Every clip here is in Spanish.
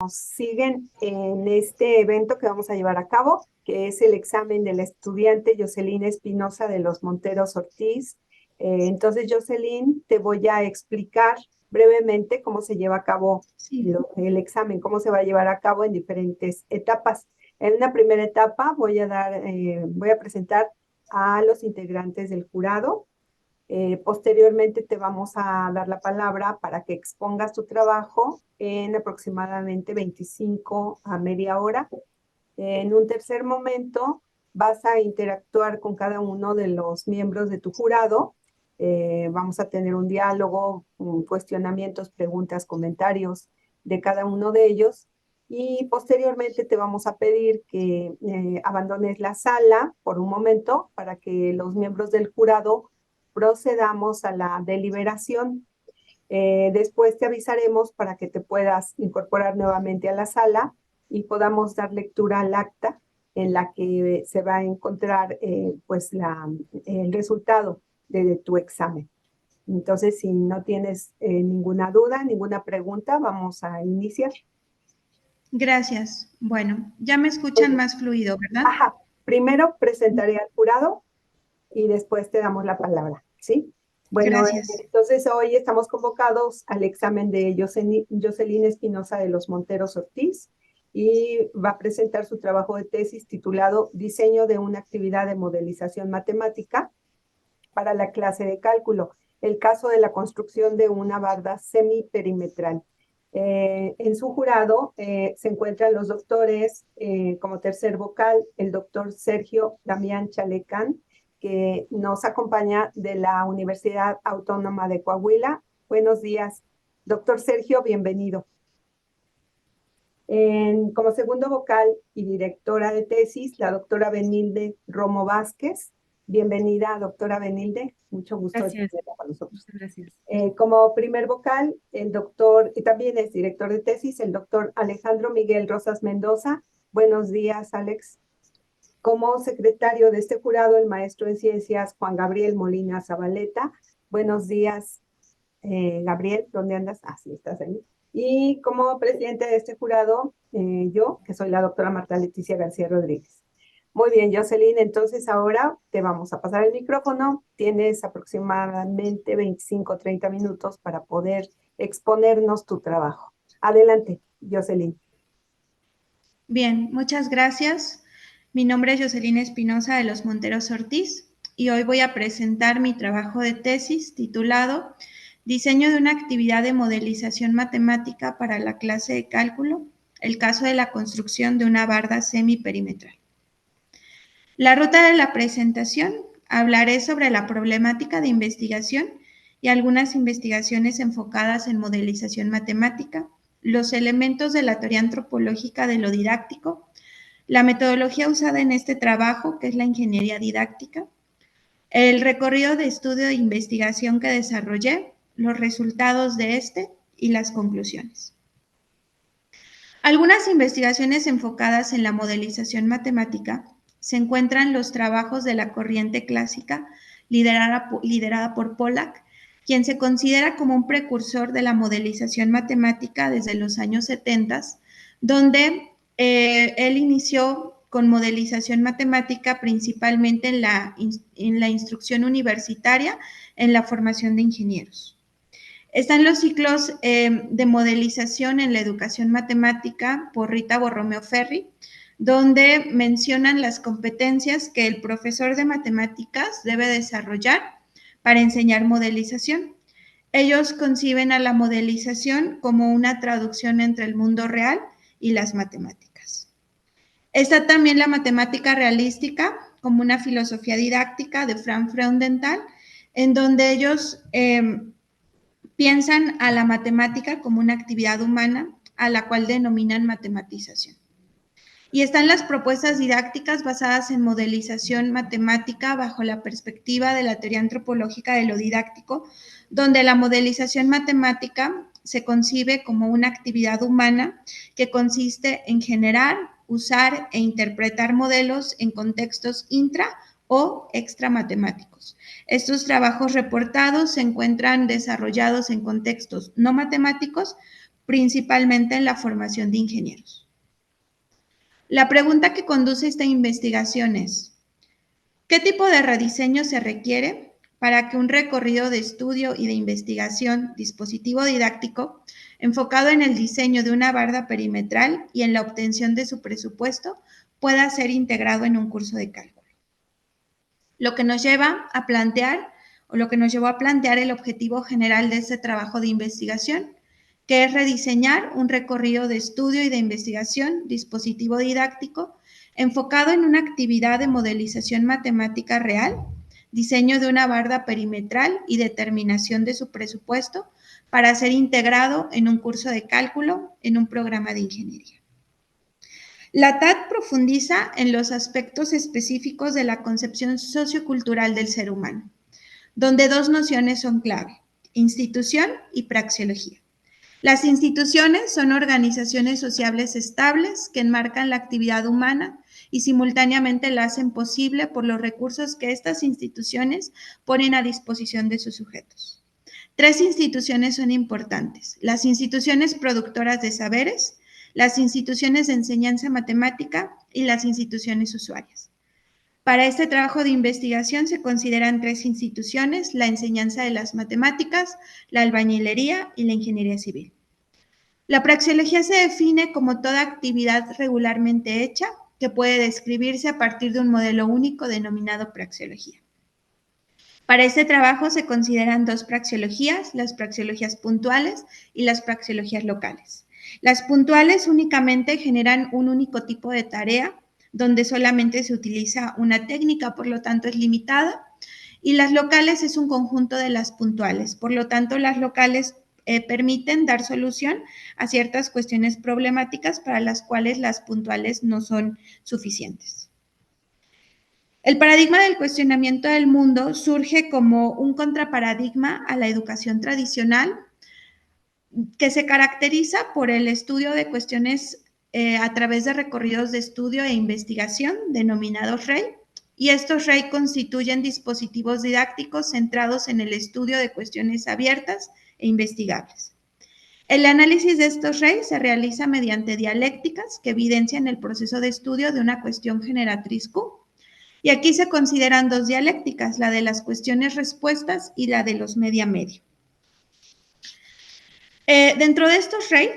nos siguen en este evento que vamos a llevar a cabo, que es el examen del estudiante Jocelyn Espinosa de los Monteros Ortiz. Entonces, Jocelyn, te voy a explicar brevemente cómo se lleva a cabo Sí, el examen, cómo se va a llevar a cabo en diferentes etapas. En una primera etapa voy a presentar a los integrantes del jurado. Posteriormente te vamos a dar la palabra para que expongas tu trabajo en aproximadamente 25 a media hora. En un tercer momento vas a interactuar con cada uno de los miembros de tu jurado. Vamos a tener un diálogo, cuestionamientos, preguntas, comentarios de cada uno de ellos. Y posteriormente te vamos a pedir que abandones la sala por un momento para que los miembros del jurado procedamos a la deliberación. Después te avisaremos para que te puedas incorporar nuevamente a la sala y podamos dar lectura al acta en la que se va a encontrar el resultado de tu examen. Entonces, si no tienes ninguna duda, ninguna pregunta, vamos a iniciar. gracias. Bueno, ya me Muy escuchan bien. más fluido, ¿verdad? Ajá. Primero presentaré al jurado y después te damos la palabra, ¿sí? Bueno, Gracias. entonces hoy estamos convocados al examen de Jocelyn Espinosa de los Monteros Ortiz y va a presentar su trabajo de tesis titulado Diseño de una actividad de modelización matemática para la clase de cálculo, el caso de la construcción de una barda semiperimetral. En su jurado se encuentran los doctores, como tercer vocal, el doctor Sergio Damián Chalecán, que nos acompaña de la Universidad Autónoma de Coahuila. Buenos días, doctor Sergio, bienvenido. Como segundo vocal y directora de tesis, la doctora Benilde Romo Vázquez. Bienvenida, doctora Benilde. Mucho gusto de Gracias, tenerla con nosotros. muchas gracias. Como primer vocal, el doctor, y también es director de tesis, el doctor Alejandro Miguel Rosas Mendoza. Buenos días, Alex. Como secretario de este jurado, el maestro en ciencias Juan Gabriel Molina Zabaleta. Buenos días, Gabriel, ¿dónde andas? Ah, sí, estás ahí. Y como presidente de este jurado, yo, que soy la doctora Marta Leticia García Rodríguez. Muy bien, Jocelyn, entonces ahora te vamos a pasar el micrófono. Tienes aproximadamente 25 o 30 minutos para poder exponernos tu trabajo. Adelante, Jocelyn. Bien, muchas gracias. Mi nombre es Jocelyn Espinosa de los Monteros Ortiz y hoy voy a presentar mi trabajo de tesis titulado Diseño de una actividad de modelización matemática para la clase de cálculo, el caso de la construcción de una barda semiperimetral. La ruta de la presentación, hablaré sobre la problemática de investigación y algunas investigaciones enfocadas en modelización matemática, los elementos de la teoría antropológica de lo didáctico, la metodología usada en este trabajo, que es la ingeniería didáctica, el recorrido de estudio e investigación que desarrollé, los resultados de este y las conclusiones. Algunas investigaciones enfocadas en la modelización matemática se encuentran los trabajos de la corriente clásica liderada por Pollack, quien se considera como un precursor de la modelización matemática desde los años 70, donde él inició con modelización matemática principalmente en la instrucción universitaria, en la formación de ingenieros. Están los ciclos de modelización en la educación matemática por Rita Borromeo Ferri, donde mencionan las competencias que el profesor de matemáticas debe desarrollar para enseñar modelización. Ellos conciben a la modelización como una traducción entre el mundo real y las matemáticas. Está también la matemática realística como una filosofía didáctica de Frank Freudenthal, en donde ellos piensan a la matemática como una actividad humana a la cual denominan matematización. Y están las propuestas didácticas basadas en modelización matemática bajo la perspectiva de la teoría antropológica de lo didáctico, donde la modelización matemática se concibe como una actividad humana que consiste en generar, usar e interpretar modelos en contextos intra o extramatemáticos. Estos trabajos reportados se encuentran desarrollados en contextos no matemáticos, principalmente en la formación de ingenieros. La pregunta que conduce esta investigación es: ¿qué tipo de rediseño se requiere para que un recorrido de estudio y de investigación dispositivo didáctico enfocado en el diseño de una barda perimetral y en la obtención de su presupuesto pueda ser integrado en un curso de cálculo? Lo que nos lleva a plantear, o lo que nos llevó a plantear el objetivo general de este trabajo de investigación, que es rediseñar un recorrido de estudio y de investigación dispositivo didáctico enfocado en una actividad de modelización matemática real, diseño de una barda perimetral y determinación de su presupuesto para ser integrado en un curso de cálculo en un programa de ingeniería. La TAD profundiza en los aspectos específicos de la concepción sociocultural del ser humano, donde dos nociones son clave: institución y praxeología. Las instituciones son organizaciones sociables estables que enmarcan la actividad humana y simultáneamente la hacen posible por los recursos que estas instituciones ponen a disposición de sus sujetos. Tres instituciones son importantes: las instituciones productoras de saberes, las instituciones de enseñanza matemática y las instituciones usuarias. Para este trabajo de investigación se consideran tres instituciones: la enseñanza de las matemáticas, la albañilería y la ingeniería civil. La praxeología se define como toda actividad regularmente hecha que puede describirse a partir de un modelo único denominado praxeología. Para este trabajo se consideran dos praxeologías: las praxeologías puntuales y las praxeologías locales. Las puntuales únicamente generan un único tipo de tarea, donde solamente se utiliza una técnica, por lo tanto es limitada, y las locales es un conjunto de las puntuales, por lo tanto las locales permiten dar solución a ciertas cuestiones problemáticas para las cuales las puntuales no son suficientes. El paradigma del cuestionamiento del mundo surge como un contraparadigma a la educación tradicional, que se caracteriza por el estudio de cuestiones a través de recorridos de estudio e investigación denominados REI, y estos REI constituyen dispositivos didácticos centrados en el estudio de cuestiones abiertas e investigables. El análisis de estos REI se realiza mediante dialécticas que evidencian el proceso de estudio de una cuestión generatriz Q. Y aquí se consideran dos dialécticas: la de las cuestiones respuestas y la de los media-medio. Dentro de estos REI,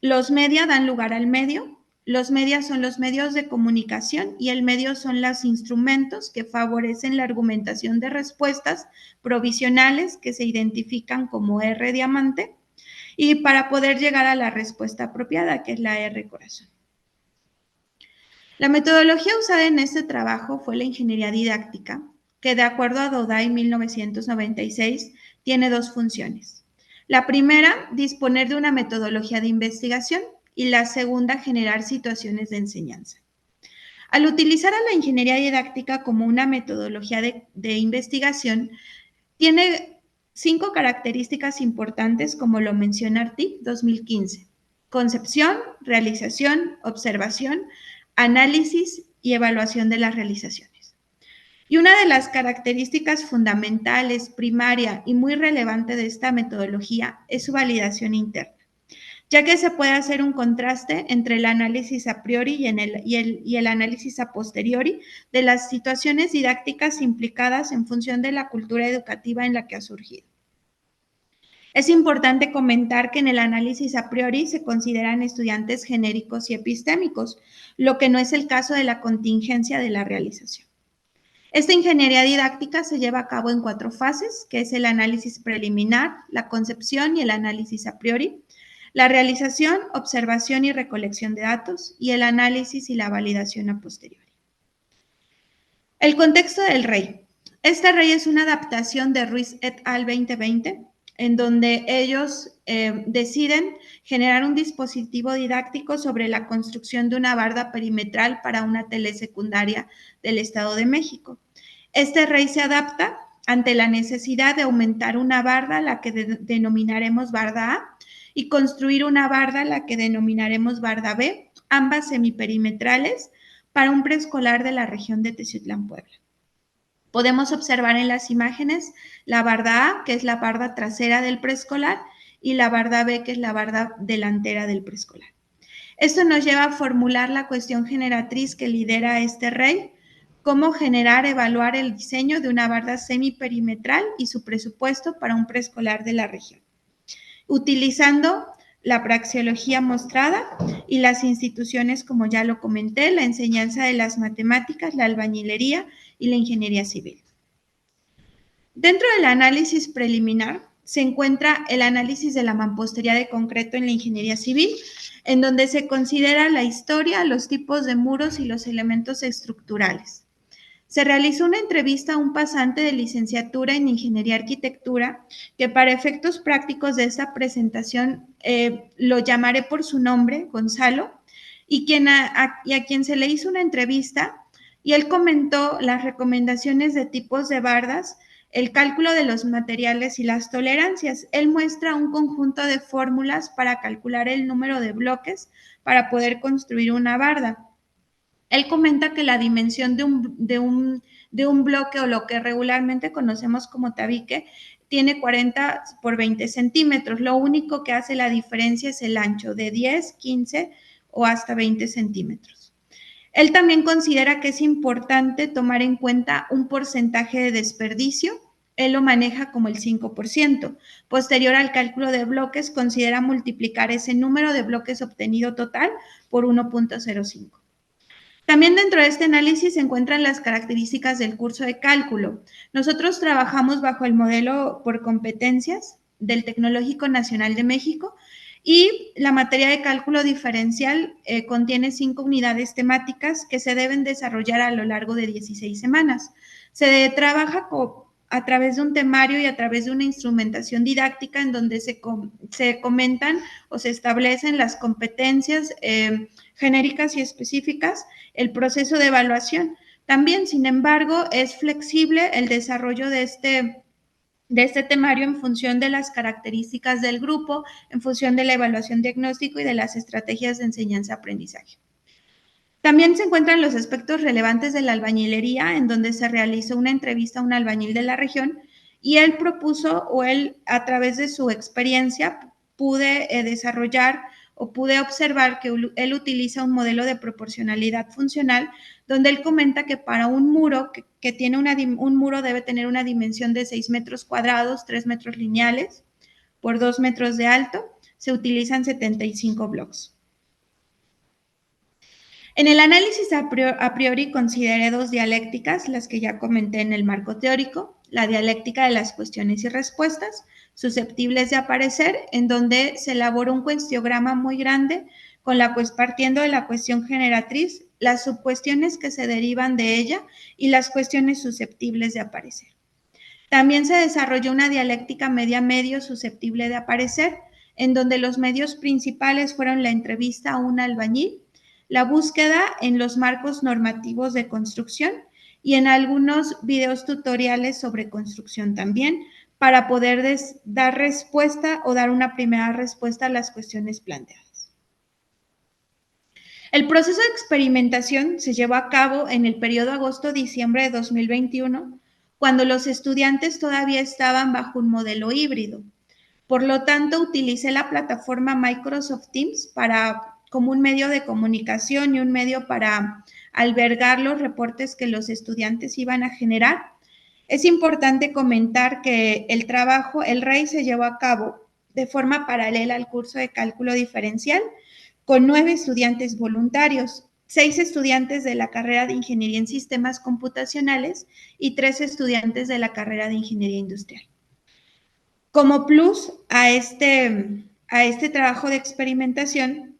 los media dan lugar al medio. Los media son los medios de comunicación y el medio son los instrumentos que favorecen la argumentación de respuestas provisionales que se identifican como R diamante, y para poder llegar a la respuesta apropiada, que es la R corazón. La metodología usada en este trabajo fue la ingeniería didáctica, que de acuerdo a Dodai 1996 tiene dos funciones. La primera, disponer de una metodología de investigación, y la segunda, generar situaciones de enseñanza. Al utilizar a la ingeniería didáctica como una metodología de investigación, tiene 5 características importantes, como lo menciona Artig 2015: concepción, realización, observación, análisis y evaluación de las realizaciones. Y una de las características fundamentales, primaria y muy relevante de esta metodología es su validación interna, ya que se puede hacer un contraste entre el análisis a priori y el análisis a posteriori de las situaciones didácticas implicadas en función de la cultura educativa en la que ha surgido. Es importante comentar que en el análisis a priori se consideran estudiantes genéricos y epistémicos, lo que no es el caso de la contingencia de la realización. Esta ingeniería didáctica se lleva a cabo en 4 fases, que es el análisis preliminar, la concepción y el análisis a priori, la realización, observación y recolección de datos, y el análisis y la validación a posteriori. El contexto del REI. Este REI es una adaptación de Ruiz et al. 2020, en donde ellos deciden generar un dispositivo didáctico sobre la construcción de una barda perimetral para una telesecundaria del Estado de México. Este REI se adapta ante la necesidad de aumentar una barda, la que denominaremos barda A, y construir una barda, la que denominaremos barda B, ambas semiperimetrales, para un preescolar de la región de Teciutlán, Puebla. Podemos observar en las imágenes la barda A, que es la barda trasera del preescolar, y la barda B, que es la barda delantera del preescolar. Esto nos lleva a formular la cuestión generatriz que lidera este rey: cómo generar, evaluar el diseño de una barda semiperimetral y su presupuesto para un preescolar de la región, utilizando la praxeología mostrada y las instituciones, como ya lo comenté, la enseñanza de las matemáticas, la albañilería y la ingeniería civil. Dentro del análisis preliminar se encuentra el análisis de la mampostería de concreto en la ingeniería civil, en donde se considera la historia, los tipos de muros y los elementos estructurales. Se realizó una entrevista a un pasante de licenciatura en Ingeniería Arquitectura, que para efectos prácticos de esta presentación lo llamaré por su nombre, Gonzalo, y a quien se le hizo una entrevista, y él comentó las recomendaciones de tipos de bardas, el cálculo de los materiales y las tolerancias. Él muestra un conjunto de fórmulas para calcular el número de bloques para poder construir una barda. Él comenta que la dimensión de un bloque, o lo que regularmente conocemos como tabique, tiene 40 por 20 centímetros. Lo único que hace la diferencia es el ancho, de 10, 15 o hasta 20 centímetros. Él también considera que es importante tomar en cuenta un porcentaje de desperdicio. Él lo maneja como el 5%. Posterior al cálculo de bloques, considera multiplicar ese número de bloques obtenido total por 1.05. También dentro de este análisis se encuentran las características del curso de cálculo. Nosotros trabajamos bajo el modelo por competencias del Tecnológico Nacional de México, y la materia de cálculo diferencial contiene 5 unidades temáticas que se deben desarrollar a lo largo de 16 semanas. Se trabaja a través de un temario y a través de una instrumentación didáctica en donde se comentan o se establecen las competencias genéricas y específicas, el proceso de evaluación. También, sin embargo, es flexible el desarrollo de este temario en función de las características del grupo, en función de la evaluación diagnóstico y de las estrategias de enseñanza-aprendizaje. También se encuentran los aspectos relevantes de la albañilería, en donde se realizó una entrevista a un albañil de la región, y él propuso, o él, a través de su experiencia, pude desarrollar o pude observar que él utiliza un modelo de proporcionalidad funcional, donde él comenta que para un muro que tiene un muro debe tener una dimensión de 6 metros cuadrados, 3 metros lineales por 2 metros de alto, se utilizan 75 blocks. En el análisis a priori consideré 2 dialécticas, las que ya comenté en el marco teórico: la dialéctica de las cuestiones y respuestas, susceptibles de aparecer, en donde se elabora un cuestiograma muy grande, partiendo de la cuestión generatriz, las subcuestiones que se derivan de ella y las cuestiones susceptibles de aparecer. También se desarrolló una dialéctica media-medio susceptible de aparecer, en donde los medios principales fueron la entrevista a un albañil, la búsqueda en los marcos normativos de construcción y en algunos videos tutoriales sobre construcción también, para poder dar respuesta o dar una primera respuesta a las cuestiones planteadas. El proceso de experimentación se llevó a cabo en el periodo agosto-diciembre de 2021, cuando los estudiantes todavía estaban bajo un modelo híbrido. Por lo tanto, utilicé la plataforma Microsoft Teams como un medio de comunicación y un medio para albergar los reportes que los estudiantes iban a generar. Es importante comentar que el REI se llevó a cabo de forma paralela al curso de cálculo diferencial, con 9 estudiantes voluntarios, 6 estudiantes de la carrera de Ingeniería en Sistemas Computacionales y 3 estudiantes de la carrera de Ingeniería Industrial. Como plus a este trabajo de experimentación,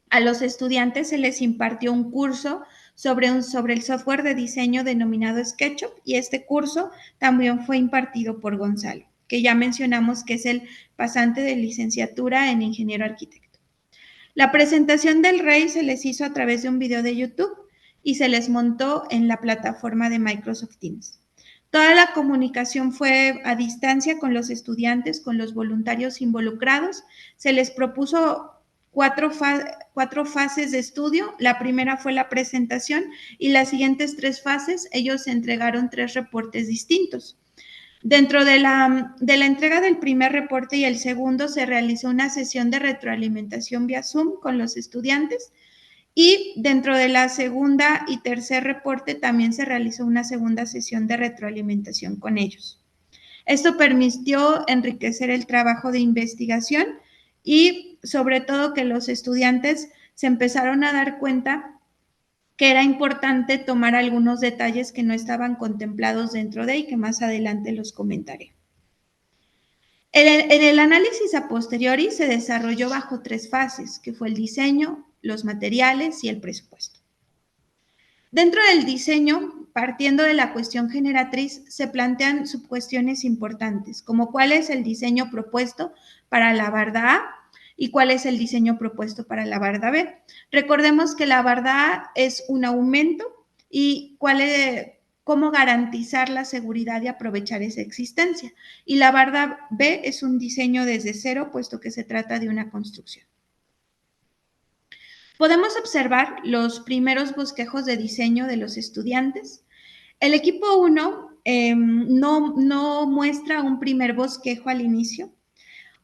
a los estudiantes se les impartió un curso sobre el software de diseño denominado SketchUp, y este curso también fue impartido por Gonzalo, que ya mencionamos que es el pasante de licenciatura en ingeniero arquitecto. La presentación del REI se les hizo a través de un video de YouTube y se les montó en la plataforma de Microsoft Teams. Toda la comunicación fue a distancia con los estudiantes, con los voluntarios involucrados. Se les propuso 4 fases de estudio. La primera fue la presentación, y las siguientes 3 fases ellos entregaron 3 reportes distintos. Dentro de la entrega del primer reporte y el segundo se realizó una sesión de retroalimentación vía Zoom con los estudiantes y dentro de la segunda y tercer reporte también se realizó una segunda sesión de retroalimentación con ellos. Esto permitió enriquecer el trabajo de investigación y sobre todo que los estudiantes se empezaron a dar cuenta que era importante tomar algunos detalles que no estaban contemplados dentro de y que más adelante los comentaré. En el análisis a posteriori se desarrolló bajo 3 fases, que fue el diseño, los materiales y el presupuesto. Dentro del diseño, partiendo de la cuestión generatriz, se plantean subcuestiones importantes, como cuál es el diseño propuesto para la barda A y cuál es el diseño propuesto para la barda B. Recordemos que la barda A es un aumento y cómo garantizar la seguridad y aprovechar esa existencia. Y la barda B es un diseño desde cero, puesto que se trata de una construcción. Podemos observar los primeros bosquejos de diseño de los estudiantes. El equipo 1 no muestra un primer bosquejo al inicio.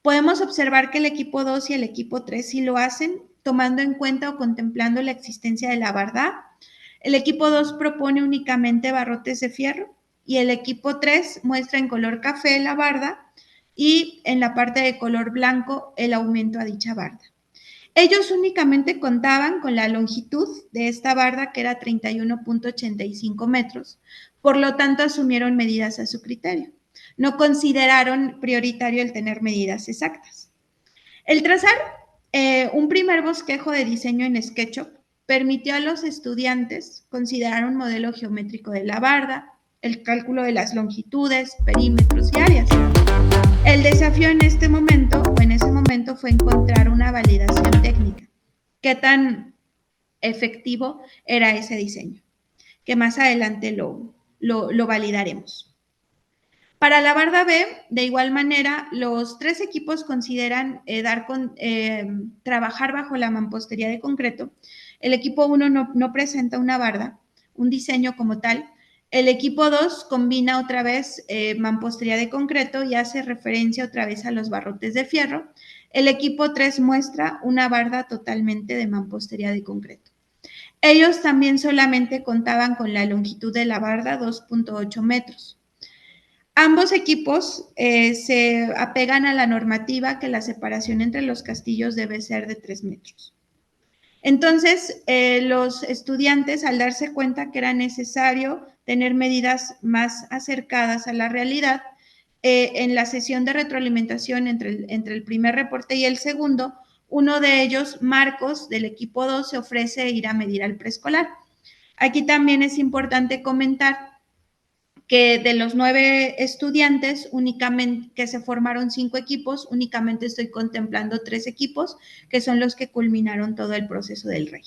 Podemos observar que el equipo 2 y el equipo 3 sí lo hacen, tomando en cuenta o contemplando la existencia de la barda. El equipo 2 propone únicamente barrotes de fierro y el equipo 3 muestra en color café la barda y en la parte de color blanco el aumento a dicha barda. Ellos únicamente contaban con la longitud de esta barda, que era 31.85 metros, por lo tanto asumieron medidas a su criterio. No consideraron prioritario el tener medidas exactas. El trazar un primer bosquejo de diseño en SketchUp permitió a los estudiantes considerar un modelo geométrico de la barda, el cálculo de las longitudes, perímetros y áreas. El desafío en ese momento fue encontrar una validación técnica. ¿Qué tan efectivo era ese diseño? Que más adelante lo validaremos. Para la barda B, de igual manera, los 3 equipos consideran trabajar bajo la mampostería de concreto. El equipo 1 no presenta una barda, un diseño como tal. El equipo 2 combina otra vez mampostería de concreto y hace referencia otra vez a los barrotes de fierro. El equipo 3 muestra una barda totalmente de mampostería de concreto. Ellos también solamente contaban con la longitud de la barda, 2.8 metros. Ambos equipos se apegan a la normativa que la separación entre los castillos debe ser de 3 metros. Entonces, los estudiantes, al darse cuenta que era necesario tener medidas más acercadas a la realidad, en la sesión de retroalimentación entre el primer reporte y el segundo, uno de ellos, Marcos, del equipo 2, se ofrece ir a medir al preescolar. Aquí también es importante comentar que de los 9 estudiantes, únicamente que se formaron 5 equipos, únicamente estoy contemplando 3 equipos, que son los que culminaron todo el proceso del REI.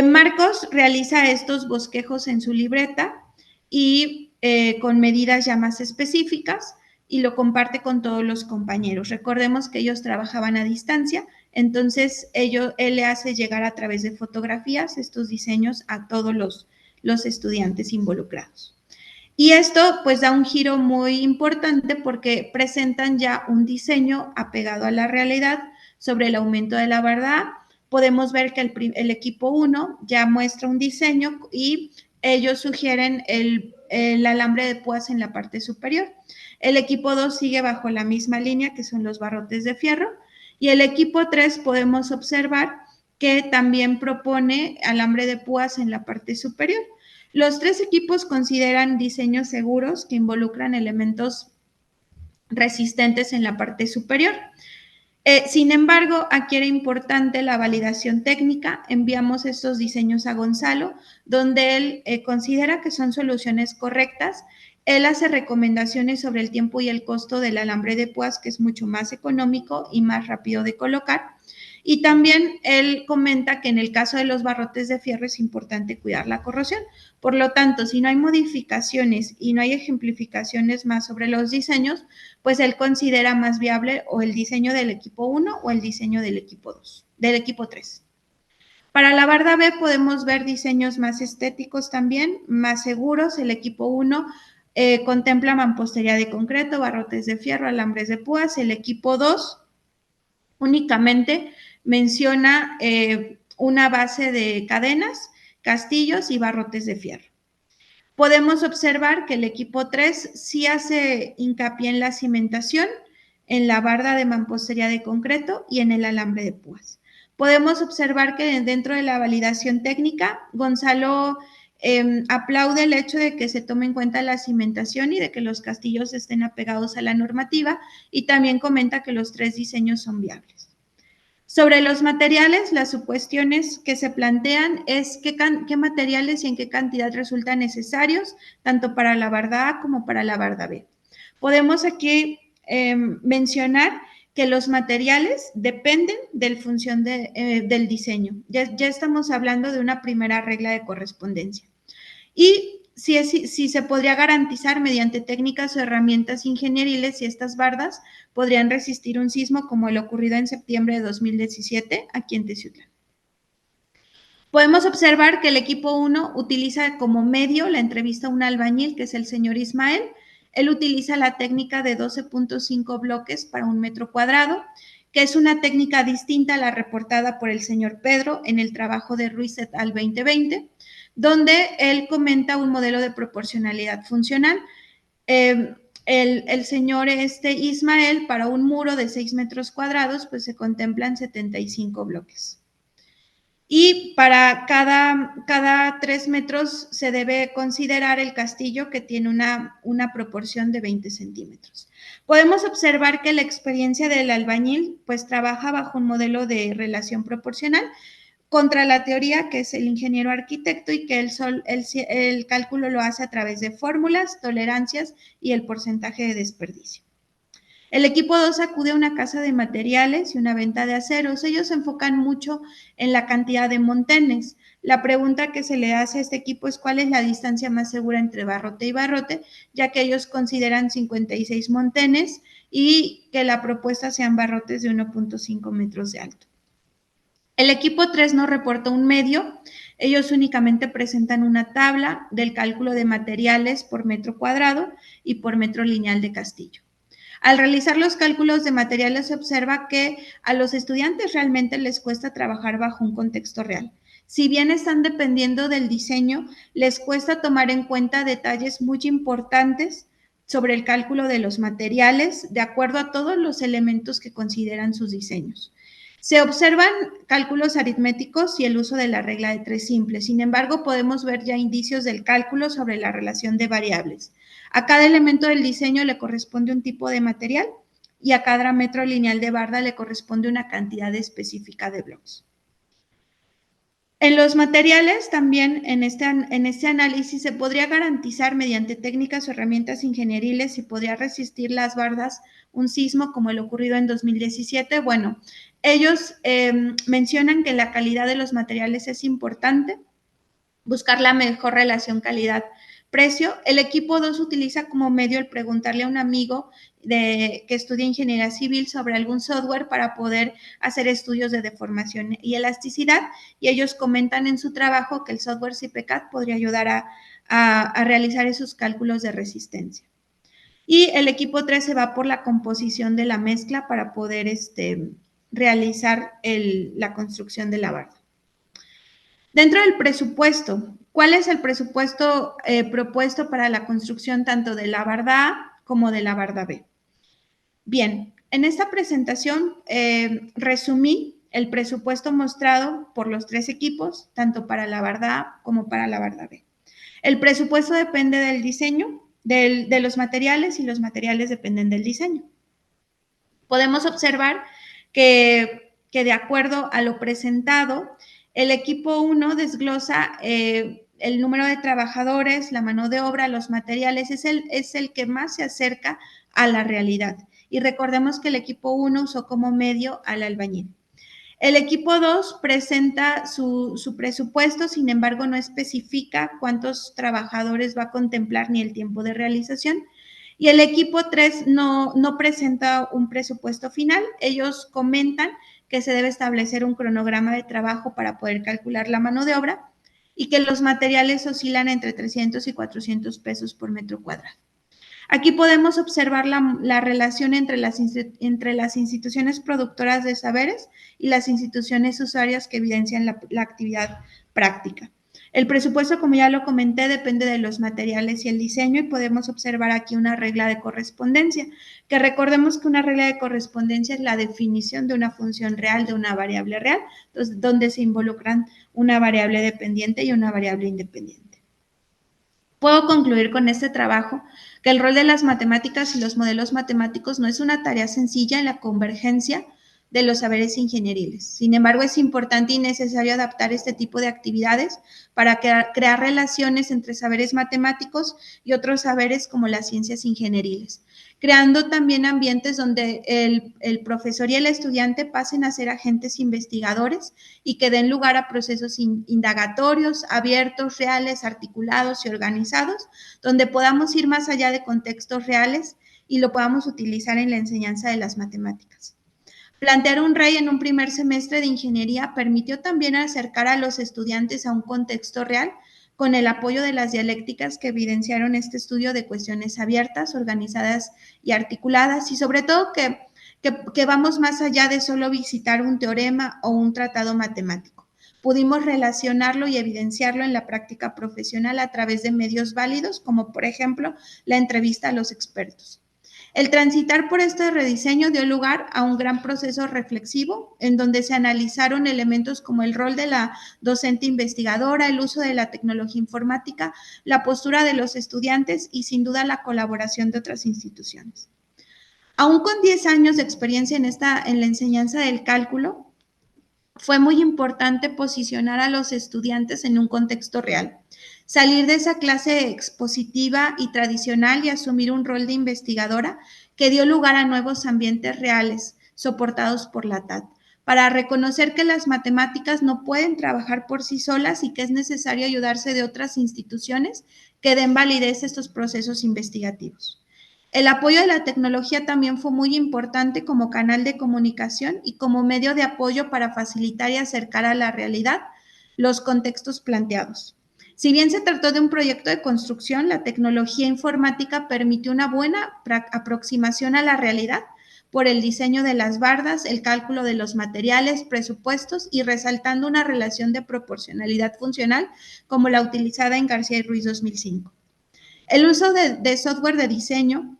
Marcos realiza estos bosquejos en su libreta y con medidas ya más específicas y lo comparte con todos los compañeros. Recordemos que ellos trabajaban a distancia, entonces él le hace llegar a través de fotografías estos diseños a todos los estudiantes involucrados. Y esto pues da un giro muy importante porque presentan ya un diseño apegado a la realidad sobre el aumento de la barda. Podemos ver que el equipo 1 ya muestra un diseño y ellos sugieren el alambre de púas en la parte superior. El equipo 2 sigue bajo la misma línea, que son los barrotes de fierro, y el equipo 3 podemos observar que también propone alambre de púas en la parte superior. Los 3 equipos consideran diseños seguros que involucran elementos resistentes en la parte superior. Sin embargo, aquí era importante la validación técnica. Enviamos estos diseños a Gonzalo, donde él considera que son soluciones correctas. Él hace recomendaciones sobre el tiempo y el costo del alambre de púas, que es mucho más económico y más rápido de colocar. Y también él comenta que en el caso de los barrotes de fierro es importante cuidar la corrosión. Por lo tanto, si no hay modificaciones y no hay ejemplificaciones más sobre los diseños, pues él considera más viable o el diseño del equipo 1 o el diseño del equipo 2, del equipo 3. Para la barda B podemos ver diseños más estéticos también, más seguros. El equipo 1 contempla mampostería de concreto, barrotes de fierro, alambres de púas. El equipo 2 únicamente menciona una base de cadenas, castillos y barrotes de fierro. Podemos observar que el equipo 3 sí hace hincapié en la cimentación, en la barda de mampostería de concreto y en el alambre de púas. Podemos observar que dentro de la validación técnica, Gonzalo aplaude el hecho de que se tome en cuenta la cimentación y de que los castillos estén apegados a la normativa, y también comenta que los 3 diseños son viables. Sobre los materiales, las sucuestiones que se plantean es qué materiales y en qué cantidad resultan necesarios, tanto para la barda A como para la barda B. Podemos aquí mencionar que los materiales dependen del función del diseño. Ya estamos hablando de una primera regla de correspondencia. Y si se podría garantizar mediante técnicas o herramientas ingenieriles si estas bardas podrían resistir un sismo como el ocurrido en septiembre de 2017 aquí en Teciutlán. Podemos observar que el equipo 1 utiliza como medio la entrevista a un albañil, que es el señor Ismael. Él utiliza la técnica de 12.5 bloques para 1 metro cuadrado, que es una técnica distinta a la reportada por el señor Pedro en el trabajo de Ruiz et al. 2020, donde él comenta un modelo de proporcionalidad funcional. El señor Ismael, para un muro de 6 metros cuadrados, pues se contemplan 75 bloques. Y para cada 3 metros se debe considerar el castillo, que tiene una proporción de 20 centímetros. Podemos observar que la experiencia del albañil pues trabaja bajo un modelo de relación proporcional contra la teoría, que es el ingeniero arquitecto, y que el cálculo lo hace a través de fórmulas, tolerancias y el porcentaje de desperdicio. El equipo 2 acude a una casa de materiales y una venta de aceros. Ellos se enfocan mucho en la cantidad de montenes. La pregunta que se le hace a este equipo es cuál es la distancia más segura entre barrote y barrote, ya que ellos consideran 56 montenes y que la propuesta sean barrotes de 1.5 metros de alto. El equipo 3 no reporta un medio. Ellos únicamente presentan una tabla del cálculo de materiales por metro cuadrado y por metro lineal de castillo. Al realizar los cálculos de materiales se observa que a los estudiantes realmente les cuesta trabajar bajo un contexto real. Si bien están dependiendo del diseño, les cuesta tomar en cuenta detalles muy importantes sobre el cálculo de los materiales de acuerdo a todos los elementos que consideran sus diseños. Se observan cálculos aritméticos y el uso de la regla de 3 simples. Sin embargo, podemos ver ya indicios del cálculo sobre la relación de variables. A cada elemento del diseño le corresponde un tipo de material y a cada metro lineal de barda le corresponde una cantidad específica de bloques. En los materiales también, en este análisis, se podría garantizar mediante técnicas o herramientas ingenieriles si podría resistir las bardas un sismo como el ocurrido en 2017. Bueno, ellos mencionan que la calidad de los materiales es importante, buscar la mejor relación calidad-precio. El equipo 2 utiliza como medio el preguntarle a un amigo que estudia ingeniería civil sobre algún software para poder hacer estudios de deformación y elasticidad, y ellos comentan en su trabajo que el software CIPECAD podría ayudar a realizar esos cálculos de resistencia. Y el equipo 3 se va por la composición de la mezcla para poder realizar la construcción de la barda. Dentro del presupuesto, ¿cuál es el presupuesto propuesto para la construcción tanto de la barda A como de la barda B? Bien, en esta presentación resumí el presupuesto mostrado por los 3 equipos, tanto para la barda A como para la barda B. El presupuesto depende del diseño, de los materiales, y los materiales dependen del diseño. Podemos observar que de acuerdo a lo presentado, el equipo 1 desglosa el número de trabajadores, la mano de obra, los materiales, es el que más se acerca a la realidad. Y recordemos que el equipo 1 usó como medio al albañil. El equipo 2 presenta su presupuesto, sin embargo, no especifica cuántos trabajadores va a contemplar ni el tiempo de realización. Y el equipo 3 no presenta un presupuesto final. Ellos comentan que se debe establecer un cronograma de trabajo para poder calcular la mano de obra y que los materiales oscilan entre 300 y 400 pesos por metro cuadrado. Aquí podemos observar la relación entre las instituciones productoras de saberes y las instituciones usuarias que evidencian la actividad práctica. El presupuesto, como ya lo comenté, depende de los materiales y el diseño, y podemos observar aquí una regla de correspondencia, que recordemos que una regla de correspondencia es la definición de una función real de una variable real, entonces, donde se involucran una variable dependiente y una variable independiente. Puedo concluir con este trabajo que el rol de las matemáticas y los modelos matemáticos no es una tarea sencilla en la convergencia de los saberes ingenieriles. Sin embargo, es importante y necesario adaptar este tipo de actividades para crear relaciones entre saberes matemáticos y otros saberes como las ciencias ingenieriles, creando también ambientes donde el profesor y el estudiante pasen a ser agentes investigadores y que den lugar a procesos indagatorios, abiertos, reales, articulados y organizados, donde podamos ir más allá de contextos reales y lo podamos utilizar en la enseñanza de las matemáticas. Plantear un rey en un primer semestre de ingeniería permitió también acercar a los estudiantes a un contexto real con el apoyo de las dialécticas que evidenciaron este estudio de cuestiones abiertas, organizadas y articuladas, y sobre todo que vamos más allá de solo visitar un teorema o un tratado matemático. Pudimos relacionarlo y evidenciarlo en la práctica profesional a través de medios válidos, como por ejemplo la entrevista a los expertos. El transitar por este rediseño dio lugar a un gran proceso reflexivo en donde se analizaron elementos como el rol de la docente investigadora, el uso de la tecnología informática, la postura de los estudiantes y sin duda la colaboración de otras instituciones. Aún con 10 años de experiencia en la enseñanza del cálculo, fue muy importante posicionar a los estudiantes en un contexto real, salir de esa clase expositiva y tradicional y asumir un rol de investigadora que dio lugar a nuevos ambientes reales soportados por la TAT, para reconocer que las matemáticas no pueden trabajar por sí solas y que es necesario ayudarse de otras instituciones que den validez a estos procesos investigativos. El apoyo de la tecnología también fue muy importante como canal de comunicación y como medio de apoyo para facilitar y acercar a la realidad los contextos planteados. Si bien se trató de un proyecto de construcción, la tecnología informática permitió una buena aproximación a la realidad por el diseño de las bardas, el cálculo de los materiales, presupuestos y resaltando una relación de proporcionalidad funcional como la utilizada en García y Ruiz 2005. El uso de software de diseño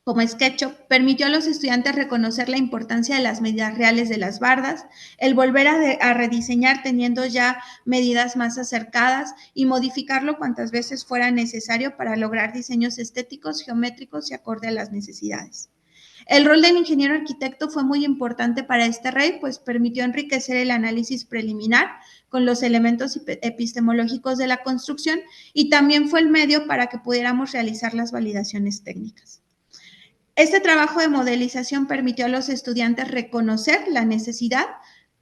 como SketchUp permitió a los estudiantes reconocer la importancia de las medidas reales de las bardas, el volver a rediseñar teniendo ya medidas más acercadas y modificarlo cuantas veces fuera necesario para lograr diseños estéticos, geométricos y acorde a las necesidades. El rol del ingeniero arquitecto fue muy importante para este rey, pues permitió enriquecer el análisis preliminar con los elementos epistemológicos de la construcción y también fue el medio para que pudiéramos realizar las validaciones técnicas. Este trabajo de modelización permitió a los estudiantes reconocer la necesidad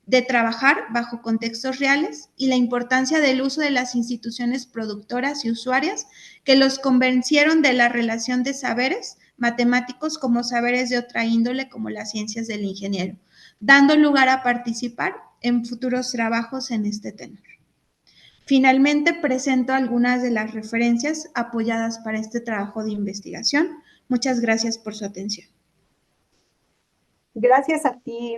de trabajar bajo contextos reales y la importancia del uso de las instituciones productoras y usuarias que los convencieron de la relación de saberes matemáticos como saberes de otra índole como las ciencias del ingeniero, dando lugar a participar en futuros trabajos en este tenor. Finalmente, presento algunas de las referencias apoyadas para este trabajo de investigación. Muchas gracias por su atención. Gracias a ti,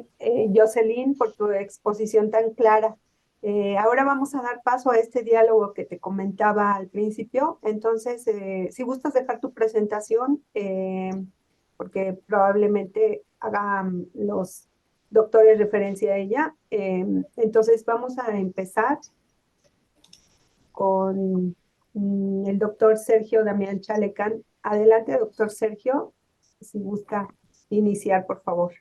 Jocelyn, por tu exposición tan clara. Ahora vamos a dar paso a este diálogo que te comentaba al principio. Entonces, si gustas dejar tu presentación, porque probablemente hagan los doctores referencia a ella. Entonces, vamos a empezar con el doctor Sergio Damián Chalecán. Adelante, doctor Sergio, si gusta iniciar, por favor.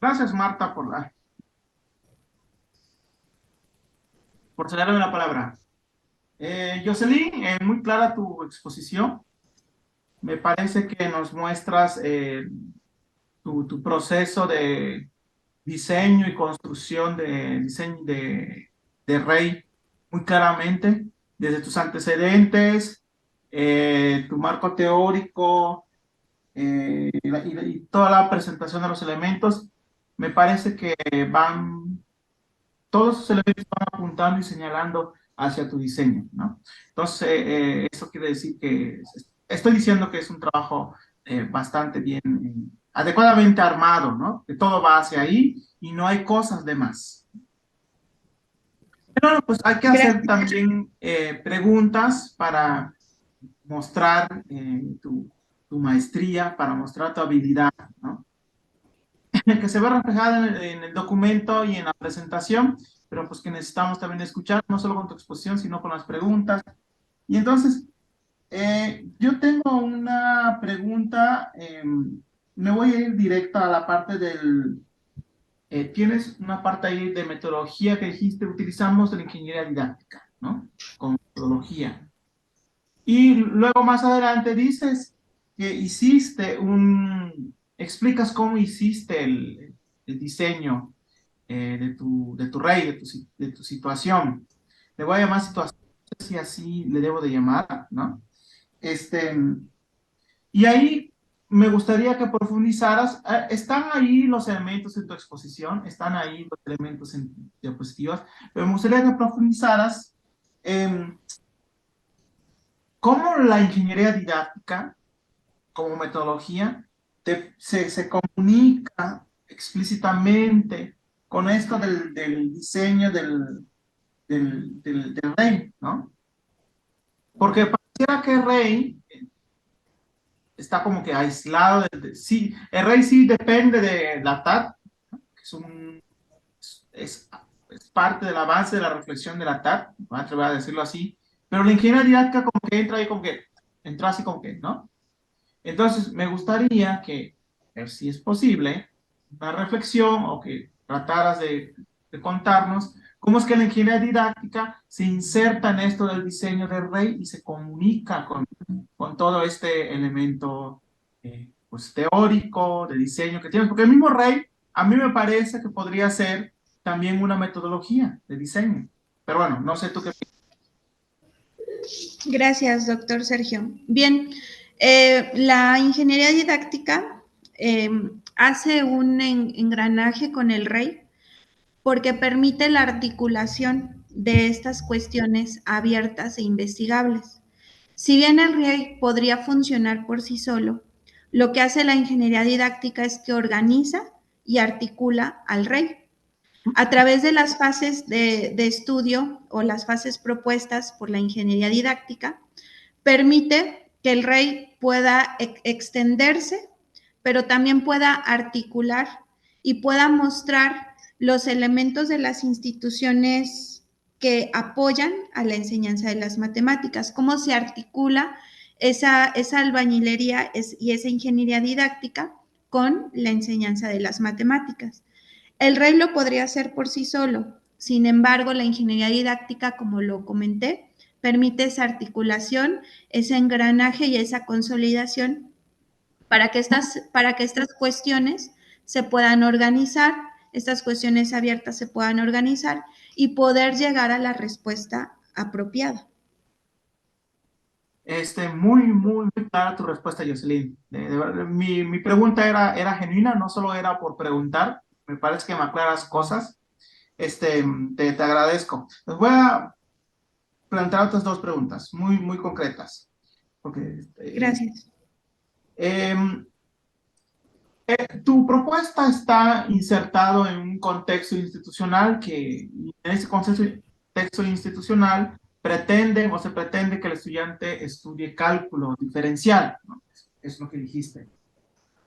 Gracias, Marta, por cederme la palabra. Jocelyn, muy clara tu exposición. Me parece que nos muestras tu proceso de diseño y construcción de Rey muy claramente, desde tus antecedentes, tu marco teórico, y toda la presentación de los elementos. Me parece que van todos esos elementos van apuntando y señalando hacia tu diseño, ¿no? Entonces, eso quiere decir que estoy diciendo que es un trabajo bastante bien, adecuadamente armado, ¿no? Que todo va hacia ahí y no hay cosas de más. Pero pues hay que hacer también preguntas para mostrar tu maestría, para mostrar tu habilidad, ¿no? Que se ve reflejada en el documento y en la presentación, pero pues que necesitamos también escuchar, no solo con tu exposición, sino con las preguntas. Y entonces, yo tengo una pregunta, me voy a ir directo a la parte del... tienes una parte ahí de metodología que dijiste, utilizamos la ingeniería didáctica, ¿no? Con metodología. Y luego más adelante dices que explicas cómo hiciste el diseño de tu rey, de tu situación. Le voy a llamar situación, no sé si así le debo de llamar, ¿no? Este, y ahí me gustaría que profundizaras. Están ahí los elementos en tu exposición, están ahí los elementos en diapositivas, pero me gustaría que profundizaras en cómo la ingeniería didáctica, como metodología, se comunica explícitamente con esto del diseño del rey, ¿no? Porque pareciera que el rey está como que aislado. Sí, el rey sí depende de la TAT, ¿no? Que es, es parte de la base de la reflexión de la TAT, voy a atrever a decirlo así, pero la ingeniería didáctica como que entra ahí como que, entra así como que, ¿no? Entonces, me gustaría que, ver si es posible, una reflexión o que trataras de contarnos cómo es que la ingeniería didáctica se inserta en esto del diseño del rey y se comunica con todo este elemento pues, teórico, de diseño que tienes. Porque el mismo rey, a mí me parece que podría ser también una metodología de diseño. Pero bueno, no sé tú qué piensas. Gracias, doctor Sergio. Bien, la ingeniería didáctica hace un engranaje con el rey porque permite la articulación de estas cuestiones abiertas e investigables. Si bien el rey podría funcionar por sí solo, lo que hace la ingeniería didáctica es que organiza y articula al rey. A través de las fases de estudio o las fases propuestas por la ingeniería didáctica, permite que el rey pueda extenderse, pero también pueda articular y pueda mostrar los elementos de las instituciones que apoyan a la enseñanza de las matemáticas, cómo se articula esa albañilería y esa ingeniería didáctica con la enseñanza de las matemáticas. El rey lo podría hacer por sí solo, sin embargo, la ingeniería didáctica, como lo comenté, permite esa articulación, ese engranaje y esa consolidación para que estas cuestiones se puedan organizar, estas cuestiones abiertas se puedan organizar y poder llegar a la respuesta apropiada. Muy clara tu respuesta, Jocelyn. De verdad, mi pregunta era genuina, no solo era por preguntar. Me parece que me aclaras cosas. Te agradezco. Les voy a plantear otras dos preguntas, muy concretas. Porque, Gracias. Tu propuesta está insertado en un contexto institucional que en ese contexto institucional se pretende que el estudiante estudie cálculo diferencial, ¿no? Es lo que dijiste.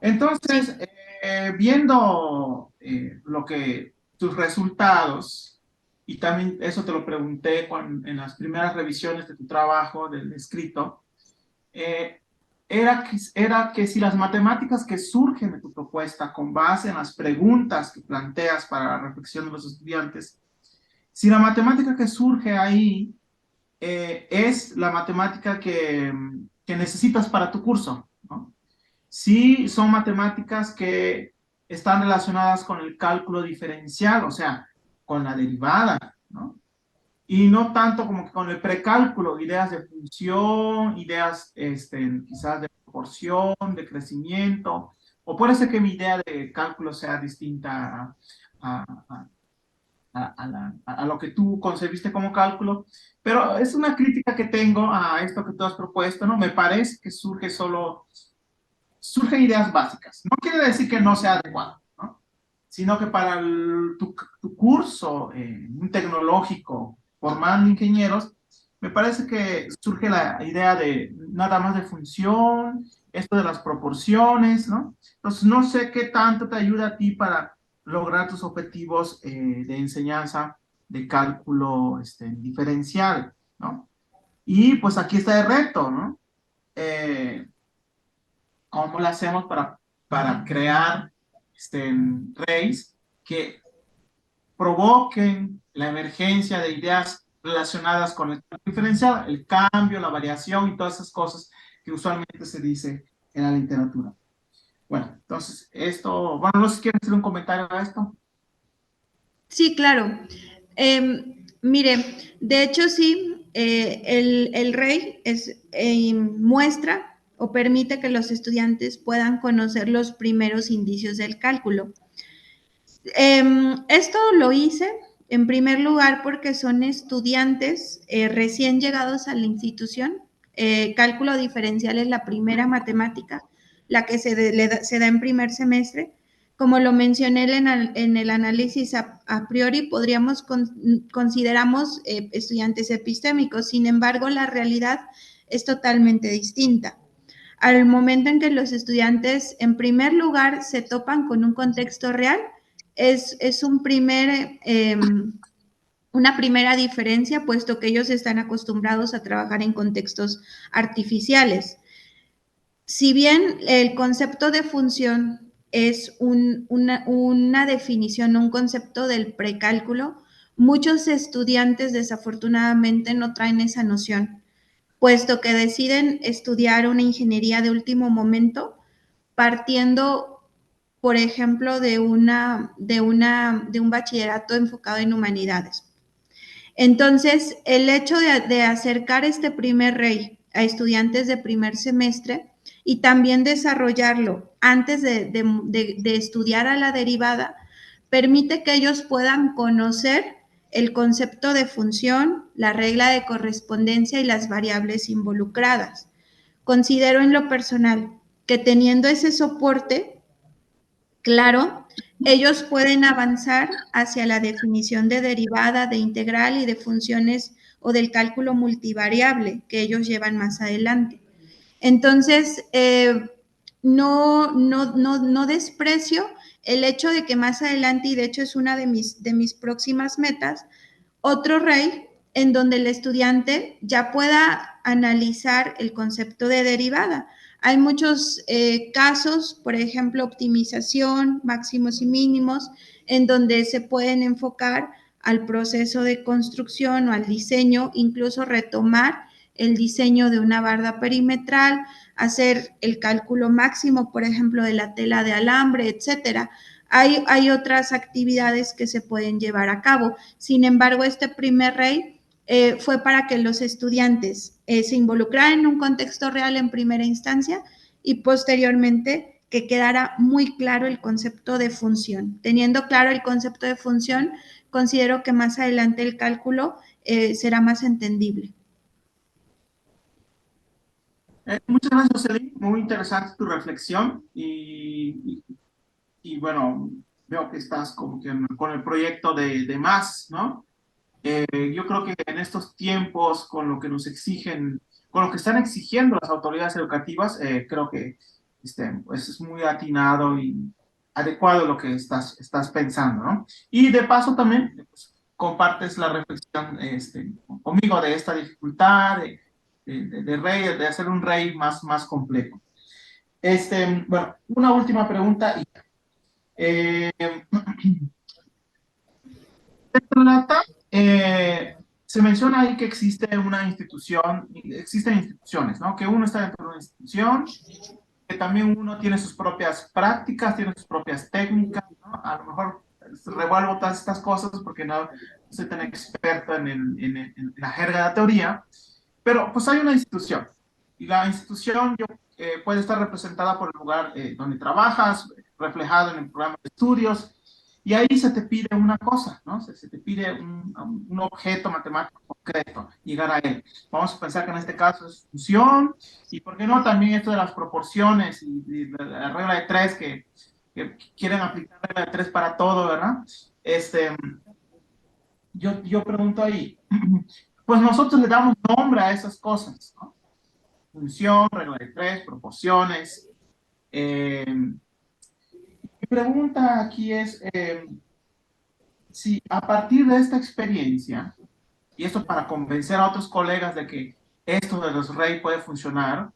Entonces, viendo tus resultados, y también eso te lo pregunté en las primeras revisiones de tu trabajo, del escrito, eh, era que si las matemáticas que surgen de tu propuesta con base en las preguntas que planteas para la reflexión de los estudiantes, si la matemática que surge ahí es la matemática que necesitas para tu curso, ¿no? Si son matemáticas que están relacionadas con el cálculo diferencial, o sea, con la derivada, ¿no? Y no tanto como que con el precálculo, ideas de función, ideas quizás de proporción, de crecimiento, o puede ser que mi idea de cálculo sea distinta a a lo que tú concebiste como cálculo, pero es una crítica que tengo a esto que tú has propuesto, ¿no? Me parece que surgen ideas básicas. No quiere decir que no sea adecuado, ¿no? Sino que para tu curso, un tecnológico formando ingenieros, me parece que surge la idea de nada más de función, esto de las proporciones, ¿no? Entonces, no sé qué tanto te ayuda a ti para lograr tus objetivos de enseñanza de cálculo diferencial, ¿no? Y pues aquí está el reto, ¿no? ¿Cómo lo hacemos para crear redes que provoquen la emergencia de ideas relacionadas con el cálculo diferencial, el cambio, la variación y todas esas cosas que usualmente se dice en la literatura? Bueno, entonces bueno, no sé si quieres hacer un comentario a esto. Sí, claro. Mire, de hecho sí, el REI muestra o permite que los estudiantes puedan conocer los primeros indicios del cálculo. Esto lo hice en primer lugar porque son estudiantes recién llegados a la institución. Cálculo diferencial es la primera matemática, la que se da en primer semestre. Como lo mencioné en el análisis a priori, consideramos estudiantes epistémicos. Sin embargo, la realidad es totalmente distinta. Al momento en que los estudiantes, en primer lugar, se topan con un contexto real, es una primera diferencia, puesto que ellos están acostumbrados a trabajar en contextos artificiales. Si bien el concepto de función es una definición, un concepto del precálculo, muchos estudiantes desafortunadamente no traen esa noción, puesto que deciden estudiar una ingeniería de último momento partiendo, por ejemplo, de un bachillerato enfocado en humanidades. Entonces, el hecho de acercar este primer REI a estudiantes de primer semestre y también desarrollarlo antes de estudiar a la derivada, permite que ellos puedan conocer el concepto de función, la regla de correspondencia y las variables involucradas. Considero en lo personal que teniendo ese soporte, claro, ellos pueden avanzar hacia la definición de derivada, de integral y de funciones o del cálculo multivariable que ellos llevan más adelante. Entonces, no desprecio el hecho de que más adelante, y de hecho es una de mis próximas metas, otro REI en donde el estudiante ya pueda analizar el concepto de derivada. Hay muchos casos, por ejemplo, optimización, máximos y mínimos, en donde se pueden enfocar al proceso de construcción o al diseño, incluso retomar el diseño de una barda perimetral, hacer el cálculo máximo, por ejemplo, de la tela de alambre, etcétera. Hay otras actividades que se pueden llevar a cabo. Sin embargo, este primer REI fue para que los estudiantes se involucraran en un contexto real en primera instancia y posteriormente que quedara muy claro el concepto de función. Teniendo claro el concepto de función, considero que más adelante el cálculo será más entendible. Muchas gracias, José. Muy interesante tu reflexión y bueno, veo que estás como que con el proyecto de más, ¿no? Yo creo que en estos tiempos, con lo que nos exigen, con lo que están exigiendo las autoridades educativas, creo que pues es muy atinado y adecuado lo que estás pensando, ¿no? Y de paso también pues, compartes la reflexión conmigo de esta dificultad de hacer un rey más complejo. Bueno, una última pregunta. Eh, se menciona ahí que existe una institución, existen instituciones, ¿no? Que uno está dentro de una institución, que también uno tiene sus propias prácticas, tiene sus propias técnicas, ¿no? A lo mejor revuelvo todas estas cosas porque no soy tan experto en la jerga de la teoría, pero pues hay una institución y la institución puede estar representada por el lugar donde trabajas, reflejado en el programa de estudios, y ahí se te pide una cosa, ¿no? Se te pide un objeto matemático concreto, llegar a él. Vamos a pensar que en este caso es función, y por qué no también esto de las proporciones y la regla de tres que quieren aplicar la regla de tres para todo, ¿verdad? Yo pregunto ahí, pues nosotros le damos nombre a esas cosas, ¿no? Función, regla de tres, proporciones. Mi pregunta aquí es si a partir de esta experiencia, y esto para convencer a otros colegas de que esto de los REI puede funcionar,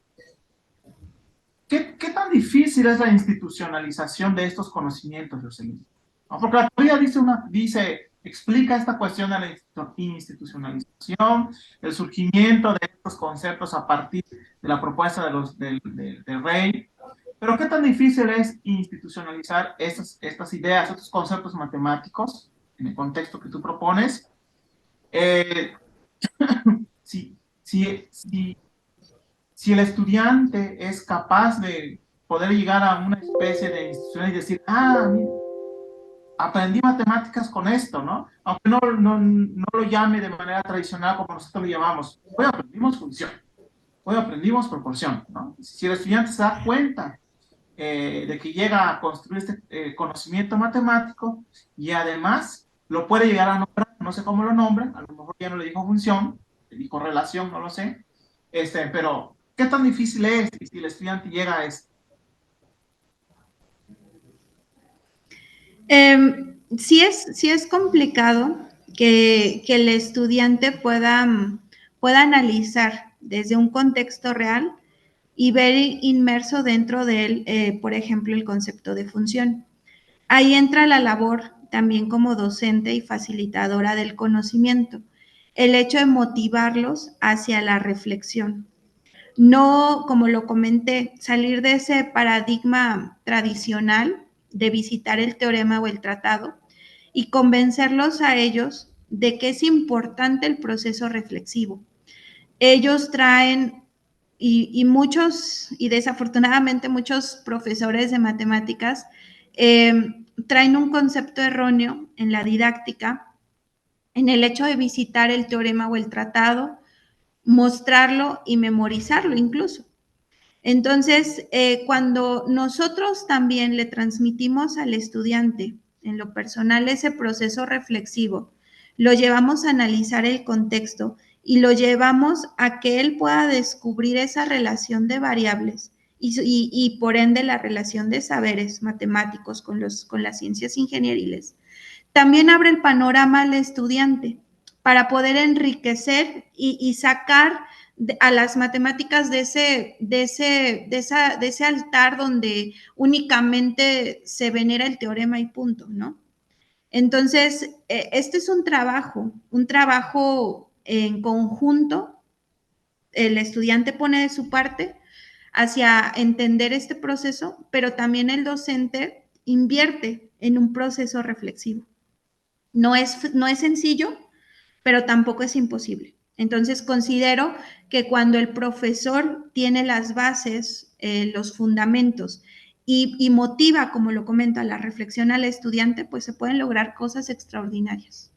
¿qué tan difícil es la institucionalización de estos conocimientos, Jocelyn? ¿No? Porque la teoría explica esta cuestión de la institucionalización, el surgimiento de estos conceptos a partir de la propuesta del REI, pero ¿qué tan difícil es institucionalizar estas ideas, estos conceptos matemáticos en el contexto que tú propones? Eh, si, si si el estudiante es capaz de poder llegar a una especie de institución y decir, mira, aprendí matemáticas con esto, ¿no? Aunque no lo llame de manera tradicional como nosotros lo llamamos, hoy aprendimos función, hoy aprendimos proporción, ¿no? Si el estudiante se da cuenta de que llega a construir este conocimiento matemático y además lo puede llegar a nombrar, no sé cómo lo nombra, a lo mejor ya no le dijo función, le dijo relación, no lo sé, pero ¿qué tan difícil es si el estudiante llega a esto? Sí es complicado que el estudiante pueda analizar desde un contexto real y ver inmerso dentro de él, por ejemplo, el concepto de función. Ahí entra la labor también como docente y facilitadora del conocimiento, el hecho de motivarlos hacia la reflexión. No, como lo comenté, salir de ese paradigma tradicional de visitar el teorema o el tratado y convencerlos a ellos de que es importante el proceso reflexivo. Ellos traen, y desafortunadamente muchos profesores de matemáticas traen un concepto erróneo en la didáctica, en el hecho de visitar el teorema o el tratado, mostrarlo y memorizarlo incluso. Entonces, cuando nosotros también le transmitimos al estudiante en lo personal ese proceso reflexivo, lo llevamos a analizar el contexto y lo llevamos a que él pueda descubrir esa relación de variables y por ende la relación de saberes matemáticos con las ciencias ingenieriles. También abre el panorama al estudiante para poder enriquecer y sacar a las matemáticas de ese altar donde únicamente se venera el teorema y punto, ¿no? Entonces, este es un trabajo en conjunto. El estudiante pone de su parte hacia entender este proceso, pero también el docente invierte en un proceso reflexivo. No es sencillo, pero tampoco es imposible. Entonces, considero que cuando el profesor tiene las bases, los fundamentos y motiva, como lo comenta, la reflexión al estudiante, pues se pueden lograr cosas extraordinarias.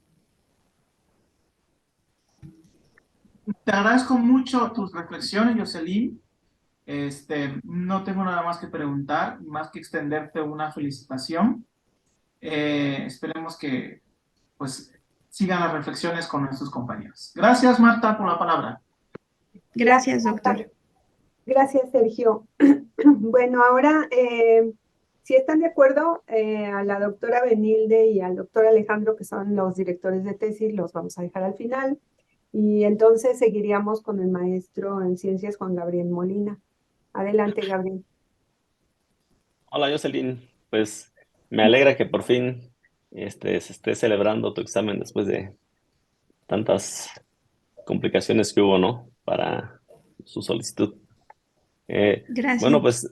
Te agradezco mucho tus reflexiones, Jocelyn. No tengo nada más que preguntar, más que extenderte una felicitación. Esperemos que pues sigan las reflexiones con nuestros compañeros. Gracias, Marta, por la palabra. Gracias, doctor. Gracias, Sergio. Bueno, ahora, si están de acuerdo, a la doctora Benilde y al doctor Alejandro, que son los directores de tesis, los vamos a dejar al final. Y entonces seguiríamos con el maestro en ciencias, Juan Gabriel Molina. Adelante, Gabriel. Hola Jocelyn, pues me alegra que por fin se esté celebrando tu examen después de tantas complicaciones que hubo, ¿no? Para su solicitud. Gracias. Bueno, pues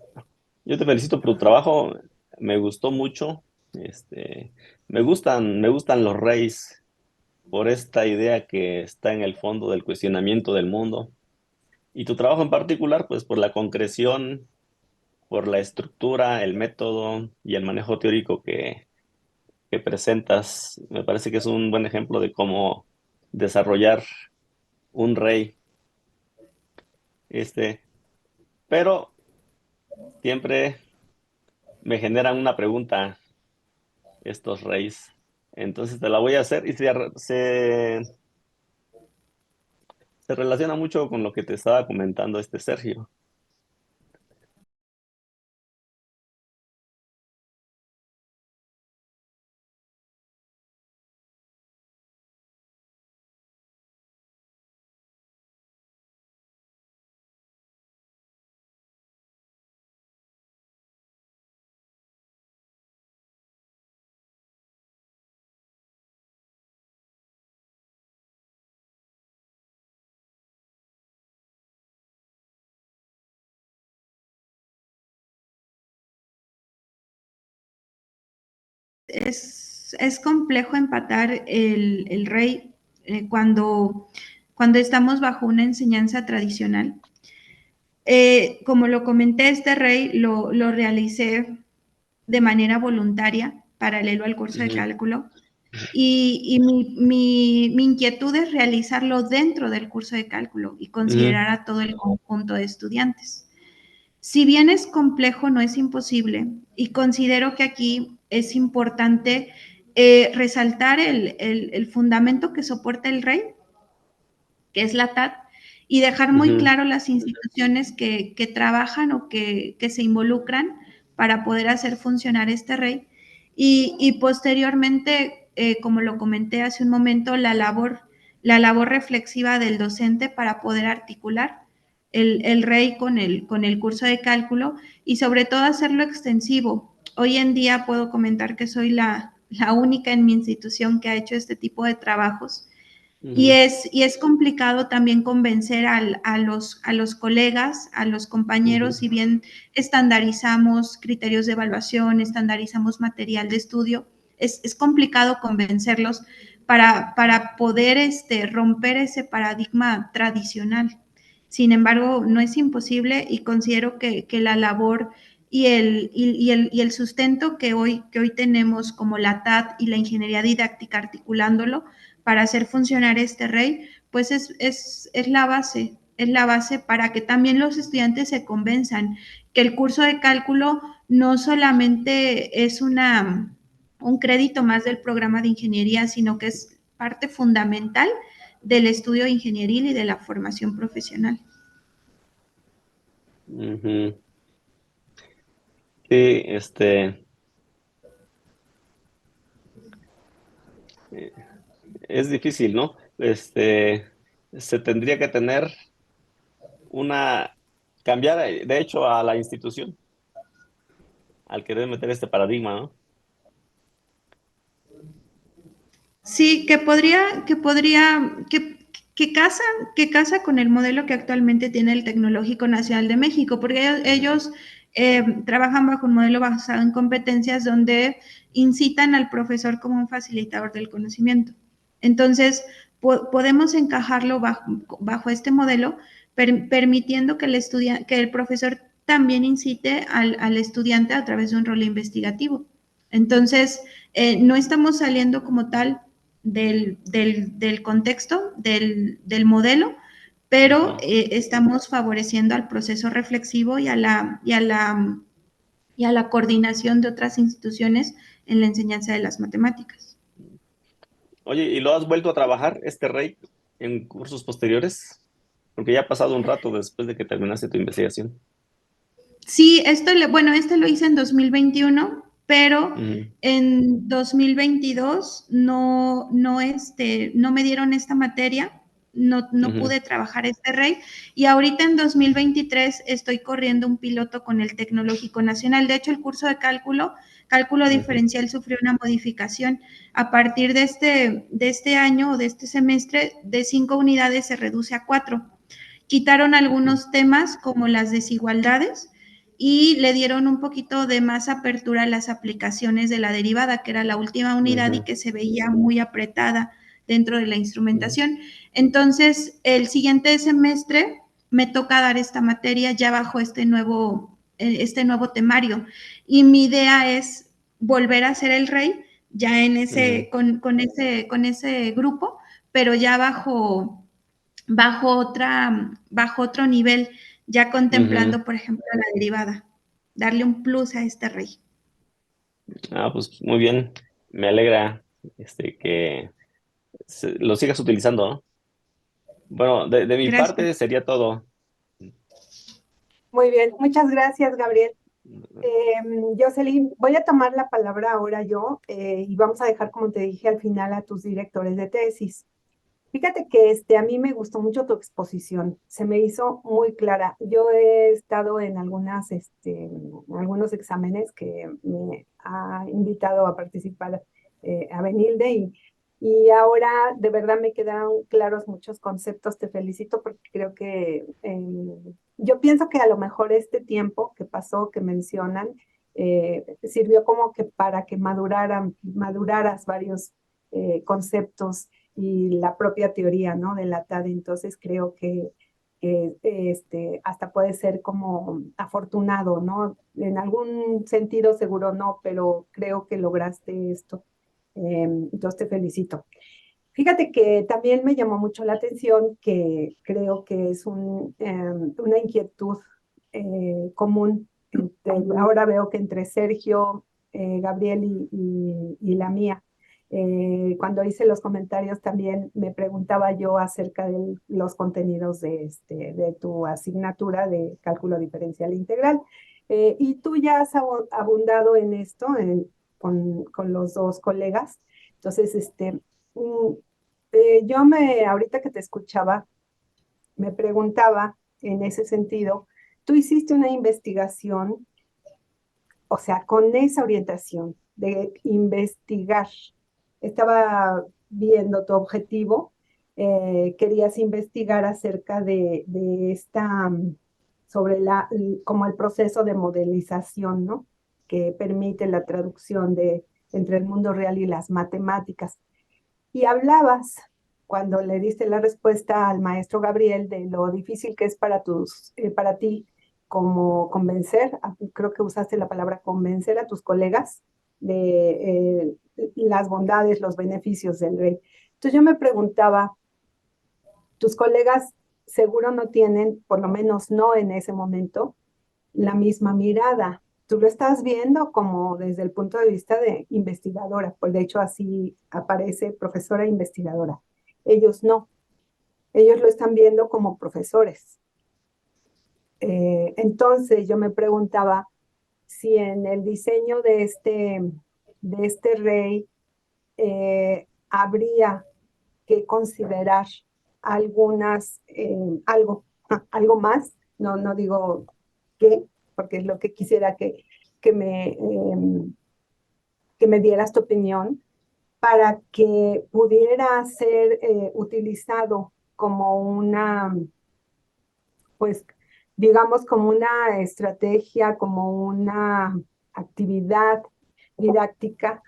yo te felicito por tu trabajo, me gustó mucho, me gustan los REIs por esta idea que está en el fondo del cuestionamiento del mundo y tu trabajo en particular, pues por la concreción, por la estructura, el método y el manejo teórico que que presentas me parece que es un buen ejemplo de cómo desarrollar un rey. Pero siempre me generan una pregunta estos reyes. Entonces te la voy a hacer y se relaciona mucho con lo que te estaba comentando Sergio. Es complejo empatar el rey cuando estamos bajo una enseñanza tradicional. Como lo comenté, este rey lo realicé de manera voluntaria, paralelo al curso de cálculo, y mi inquietud es realizarlo dentro del curso de cálculo y considerar a todo el conjunto de estudiantes. Si bien es complejo, no es imposible, y considero que aquí es importante resaltar el fundamento que soporta el rey, que es la TAT, y dejar muy claro las instituciones que trabajan o que se involucran para poder hacer funcionar este rey. Y posteriormente, como lo comenté hace un momento, la labor reflexiva del docente para poder articular el rey con el curso de cálculo y sobre todo hacerlo extensivo. Hoy en día puedo comentar que soy la única en mi institución que ha hecho este tipo de trabajos. Y es complicado también convencer a los colegas, a los compañeros, si bien estandarizamos criterios de evaluación, estandarizamos material de estudio, es complicado convencerlos para poder romper ese paradigma tradicional. Sin embargo, no es imposible y considero que la labor y el sustento que hoy tenemos como la TAT y la ingeniería didáctica articulándolo para hacer funcionar este rey, pues es la base para que también los estudiantes se convenzan que el curso de cálculo no solamente es un crédito más del programa de ingeniería, sino que es parte fundamental del estudio ingenieril y de la formación profesional. Sí, es difícil, ¿no? Se tendría que cambiar, de hecho, a la institución, al querer meter este paradigma, ¿no? Sí, que casa con el modelo que actualmente tiene el Tecnológico Nacional de México, porque ellos trabajan bajo un modelo basado en competencias donde incitan al profesor como un facilitador del conocimiento. Entonces, podemos encajarlo bajo este modelo, permitiendo que el profesor también incite al estudiante a través de un rol investigativo. Entonces, no estamos saliendo como tal del contexto, del modelo, pero estamos favoreciendo al proceso reflexivo y a la coordinación de otras instituciones en la enseñanza de las matemáticas. Oye, ¿y lo has vuelto a trabajar, rey, en cursos posteriores? Porque ya ha pasado un rato después de que terminaste tu investigación. Sí, lo hice en 2021, pero en 2022 no me dieron esta materia, no pude trabajar este rey, y ahorita en 2023 estoy corriendo un piloto con el Tecnológico Nacional. De hecho, el curso de cálculo diferencial sufrió una modificación. A partir de este año o de este semestre, de 5 unidades se reduce a 4. Quitaron algunos temas como las desigualdades y le dieron un poquito de más apertura a las aplicaciones de la derivada, que era la última unidad y que se veía muy apretada dentro de la instrumentación. Entonces, el siguiente semestre me toca dar esta materia ya bajo este nuevo temario. Y mi idea es volver a ser el rey, ya en Ujú, con ese grupo, pero ya bajo otro nivel, ya ujú. contemplando, por ejemplo, la derivada, darle un plus a este rey. Ah, pues muy bien. Me alegra que lo sigas utilizando, ¿no? Bueno, de mi Gracias. parte sería todo. Muy bien, muchas gracias, Gabriel. Jocelyn, voy a tomar la palabra ahora yo y vamos a dejar, como te dije al final, a tus directores de tesis. Fíjate que a mí me gustó mucho tu exposición, se me hizo muy clara. Yo he estado en algunos exámenes que me ha invitado a participar a Benilde y ahora de verdad me quedaron claros muchos conceptos. Te felicito porque creo que yo pienso que a lo mejor este tiempo que pasó, que mencionan, sirvió como que para que maduraras varios conceptos y la propia teoría, ¿no? De la TAD. Entonces creo que hasta puede ser como afortunado, ¿no? En algún sentido seguro no, pero creo que lograste esto. Entonces te felicito. Fíjate que también me llamó mucho la atención que creo que es una inquietud común. Ahora veo que entre Sergio, Gabriel y la mía. Cuando hice los comentarios también me preguntaba yo acerca de los contenidos de tu asignatura de cálculo diferencial integral. Y tú ya has abundado en esto con los dos colegas. Entonces, mm, ahorita que te escuchaba, me preguntaba en ese sentido, tú hiciste una investigación, o sea, con esa orientación de investigar. Estaba viendo tu objetivo, querías investigar acerca de sobre como el proceso de modelización, ¿no? Que permite la traducción entre el mundo real y las matemáticas. Y hablabas, cuando le diste la respuesta al maestro Gabriel, de lo difícil que es para ti como convencer, creo que usaste la palabra convencer a tus colegas de las bondades, los beneficios del rey. Entonces yo me preguntaba, tus colegas seguro no tienen, por lo menos no en ese momento, la misma mirada. Tú lo estás viendo como desde el punto de vista de investigadora, pues de hecho así aparece profesora investigadora. Ellos no, ellos lo están viendo como profesores. Entonces yo me preguntaba si en el diseño de este rey habría que considerar algo más, no digo qué, porque es lo que quisiera que me, eh, que me dieras tu opinión, para que pudiera ser utilizado como pues, digamos, como una estrategia, como una actividad didáctica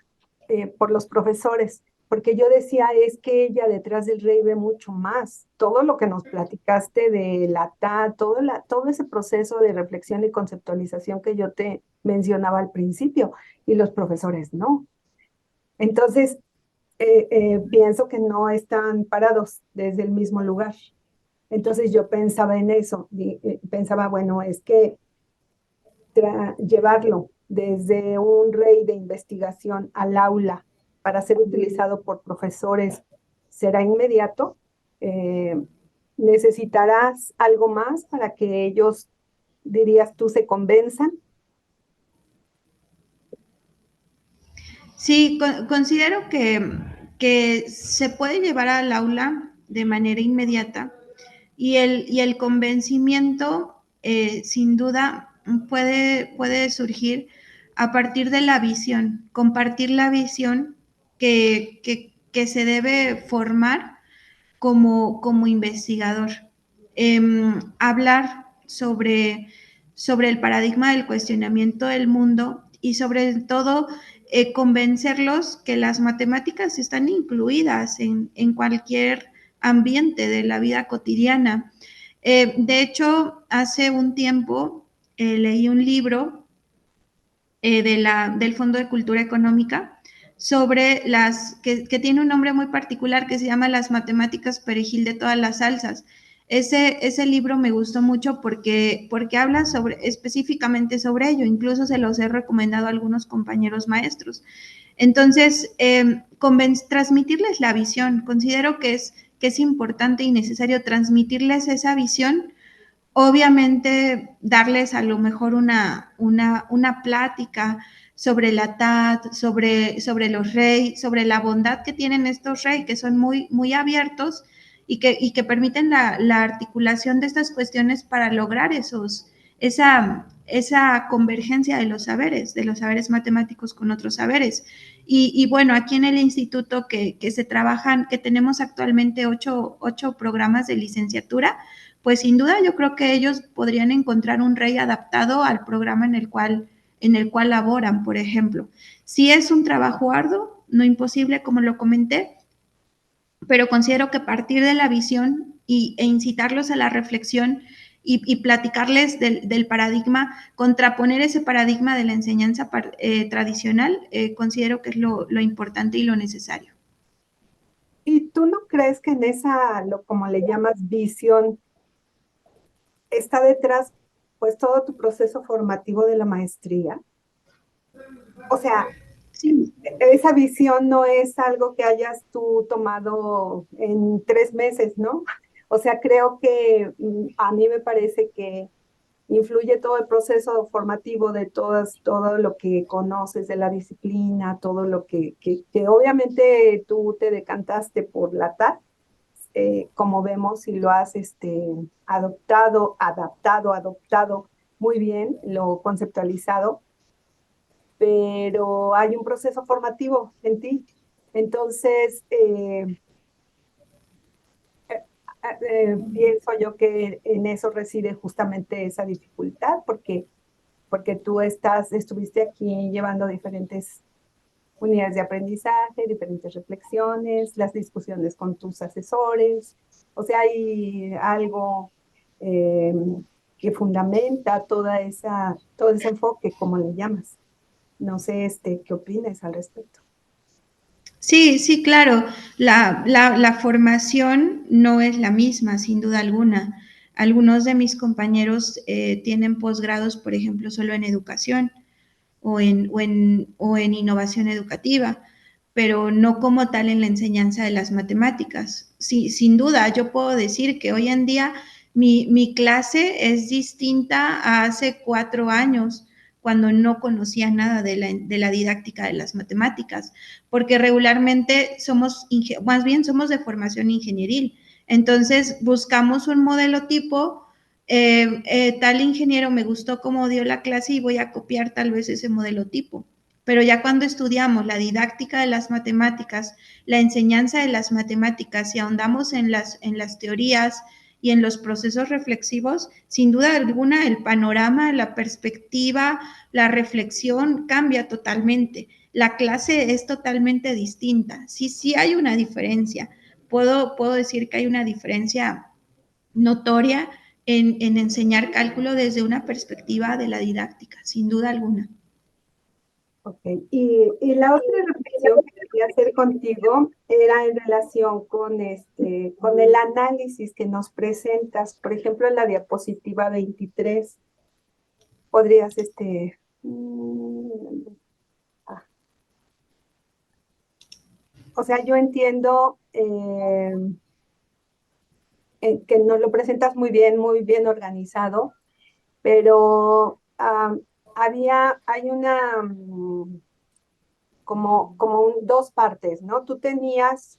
por los profesores, porque yo decía, es que ella detrás del rey ve mucho más. Todo lo que nos platicaste de la TAD, todo ese proceso de reflexión y conceptualización que yo te mencionaba al principio, y los profesores no. Entonces, pienso que no están parados desde el mismo lugar. Entonces yo pensaba en eso, pensaba, bueno, es que llevarlo desde un rey de investigación al aula para ser utilizado por profesores será inmediato. Eh, ¿Necesitarás algo más para que ellos, dirías tú, se convenzan? Sí, considero que se puede llevar al aula de manera inmediata y el convencimiento, sin duda, puede surgir a partir de la visión, compartir la visión que se debe formar como investigador. Hablar sobre el paradigma del cuestionamiento del mundo y sobre todo convencerlos que las matemáticas están incluidas en cualquier ambiente de la vida cotidiana. De hecho, hace un tiempo leí un libro del Fondo de Cultura Económica sobre que tiene un nombre muy particular que se llama Las matemáticas perejil de todas las salsas. Ese libro me gustó mucho porque habla específicamente sobre ello, incluso se los he recomendado a algunos compañeros maestros. Entonces, transmitirles la visión, considero que es importante y necesario transmitirles esa visión. Obviamente, darles a lo mejor una plática sobre la TAT, sobre los rey, sobre la bondad que tienen estos rey, que son muy, muy abiertos y que permiten la articulación de estas cuestiones para lograr esa convergencia de los saberes matemáticos con otros saberes. Y bueno, aquí en el instituto que se trabajan, que tenemos actualmente 8 programas de licenciatura, pues sin duda yo creo que ellos podrían encontrar un rey adaptado al programa en el cual laboran, por ejemplo. Si es un trabajo arduo, no imposible, como lo comenté, pero considero que partir de la visión e incitarlos a la reflexión y platicarles del paradigma, contraponer ese paradigma de la enseñanza tradicional, considero que es lo importante y lo necesario. ¿Y tú no crees que en esa, como le llamas, visión, está detrás, pues, todo tu proceso formativo de la maestría? O sea, Sí, esa visión no es algo que hayas tú tomado en 3 meses, ¿no? O sea, creo que a mí me parece que influye todo el proceso formativo de todo lo que conoces de la disciplina, todo lo que obviamente tú te decantaste por la TAT, como vemos, y lo has adoptado muy bien, lo conceptualizado, pero hay un proceso formativo en ti. Entonces, pienso yo que en eso reside justamente esa dificultad, porque tú estuviste aquí llevando diferentes unidades de aprendizaje, diferentes reflexiones, las discusiones con tus asesores. O sea, hay algo eh, que fundamenta todo ese enfoque, como le llamas. No sé, ¿qué opinas al respecto? sí, sí, claro. La formación no es la misma, sin duda alguna. Algunos de mis compañeros tienen posgrados, por ejemplo, solo en educación o en innovación educativa, pero no como tal en la enseñanza de las matemáticas. Sí, sin duda, yo puedo decir que hoy en día mi clase es distinta a hace 4 años, cuando no conocía nada de la didáctica de las matemáticas, porque regularmente más bien somos de formación ingenieril. Entonces, buscamos un modelo tipo, tal ingeniero me gustó cómo dio la clase y voy a copiar tal vez ese modelo tipo. Pero ya cuando estudiamos la didáctica de las matemáticas, la enseñanza de las matemáticas y ahondamos en las teorías y en los procesos reflexivos, sin duda alguna el panorama, la perspectiva, la reflexión cambia totalmente. La clase es totalmente distinta. Sí, sí hay una diferencia. Puedo decir que hay una diferencia notoria en enseñar cálculo desde una perspectiva de la didáctica, sin duda alguna. Ok, y la otra reflexión que quería hacer contigo era en relación con el análisis que nos presentas, por ejemplo, en la diapositiva 23. Podrías, ah, o sea, yo entiendo que nos lo presentas muy bien organizado, pero hay dos partes, ¿no? Tú tenías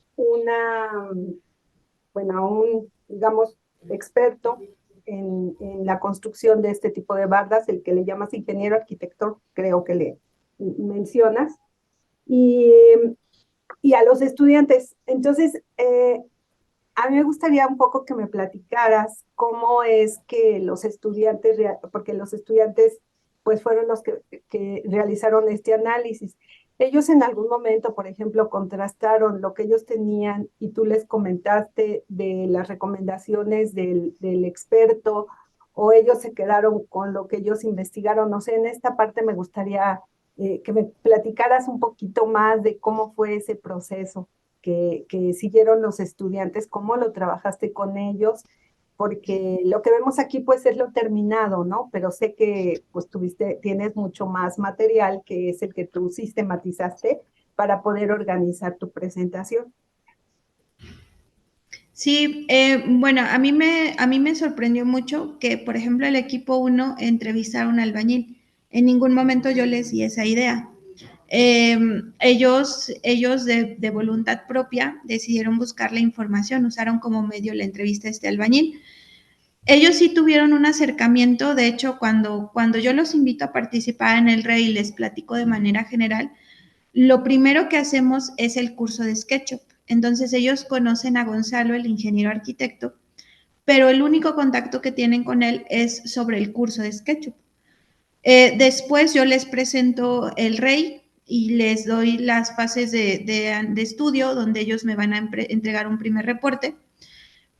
digamos, experto en la construcción de este tipo de bardas, el que le llamas ingeniero arquitecto, creo que le mencionas, y, y a los estudiantes. Entonces, a mí me gustaría un poco que me platicaras cómo es que los estudiantes, porque los estudiantes pues fueron los que realizaron este análisis. Ellos en algún momento, por ejemplo, contrastaron lo que ellos tenían y tú les comentaste de las recomendaciones del experto, o ellos se quedaron con lo que ellos investigaron. No sé, en esta parte me gustaría que me platicaras un poquito más de cómo fue ese proceso que siguieron los estudiantes, cómo lo trabajaste con ellos, porque lo que vemos aquí pues es lo terminado, ¿no? Pero sé que pues tienes mucho más material que es el que tú sistematizaste para poder organizar tu presentación. Sí, bueno, a mí me sorprendió mucho que, por ejemplo, el equipo uno entrevistara a un albañil. En ningún momento yo les di esa idea. Ellos de voluntad propia decidieron buscar la información, usaron como medio la entrevista a este albañil. Ellos sí tuvieron un acercamiento, de hecho, cuando yo los invito a participar en el REI y les platico de manera general, lo primero que hacemos es el curso de SketchUp. Entonces ellos conocen a Gonzalo, el ingeniero arquitecto, pero el único contacto que tienen con él es sobre el curso de SketchUp. Después yo les presento el REI y les doy las fases de estudio donde ellos me van a entregar un primer reporte.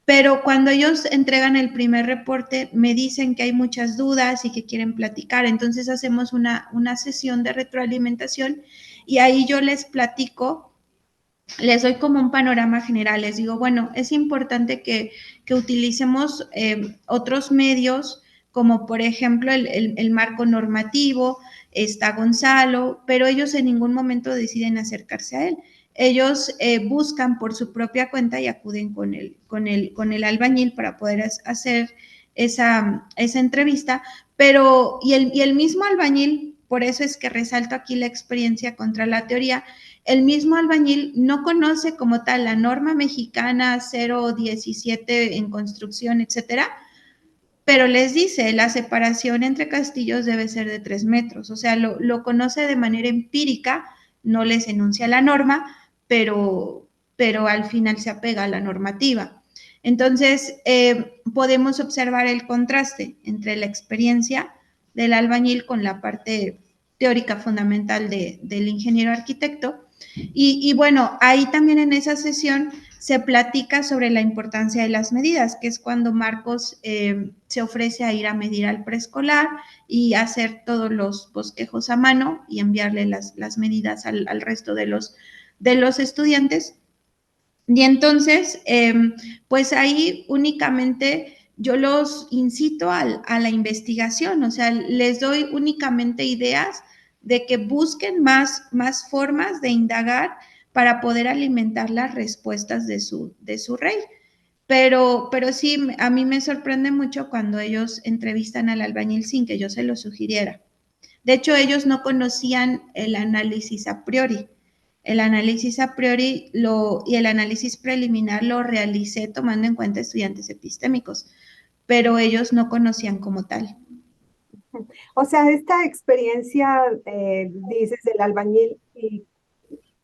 Pero cuando ellos entregan el primer reporte, me dicen que hay muchas dudas y que quieren platicar. Entonces hacemos una sesión de retroalimentación y ahí yo les platico, les doy como un panorama general. Les digo, bueno, es importante que utilicemos otros medios, como por ejemplo el marco normativo, está Gonzalo, pero ellos en ningún momento deciden acercarse a él. Ellos buscan por su propia cuenta y acuden con el albañil para poder hacer esa entrevista, pero y el mismo albañil, por eso es que resalto aquí la experiencia contra la teoría, el mismo albañil no conoce como tal la norma mexicana 017 en construcción, etcétera, pero les dice, la separación entre castillos debe ser de 3 metros, o sea, lo conoce de manera empírica, no les enuncia la norma, pero al final se apega a la normativa. Entonces, podemos observar el contraste entre la experiencia del albañil con la parte teórica fundamental del ingeniero arquitecto. Y bueno, ahí también en esa sesión se platica sobre la importancia de las medidas, que es cuando Marcos se ofrece a ir a medir al preescolar y hacer todos los bosquejos a mano y enviarle las medidas al resto de los estudiantes. Y entonces, pues ahí únicamente yo los incito a la investigación, o sea, les doy únicamente ideas de que busquen más formas de indagar para poder alimentar las respuestas de su rey. Pero sí, a mí me sorprende mucho cuando ellos entrevistan al albañil sin que yo se lo sugiriera. De hecho, ellos no conocían el análisis a priori. El análisis a priori y el análisis preliminar lo realicé tomando en cuenta estudiantes epistémicos, pero ellos no conocían como tal. O sea, esta experiencia, dices, del albañil y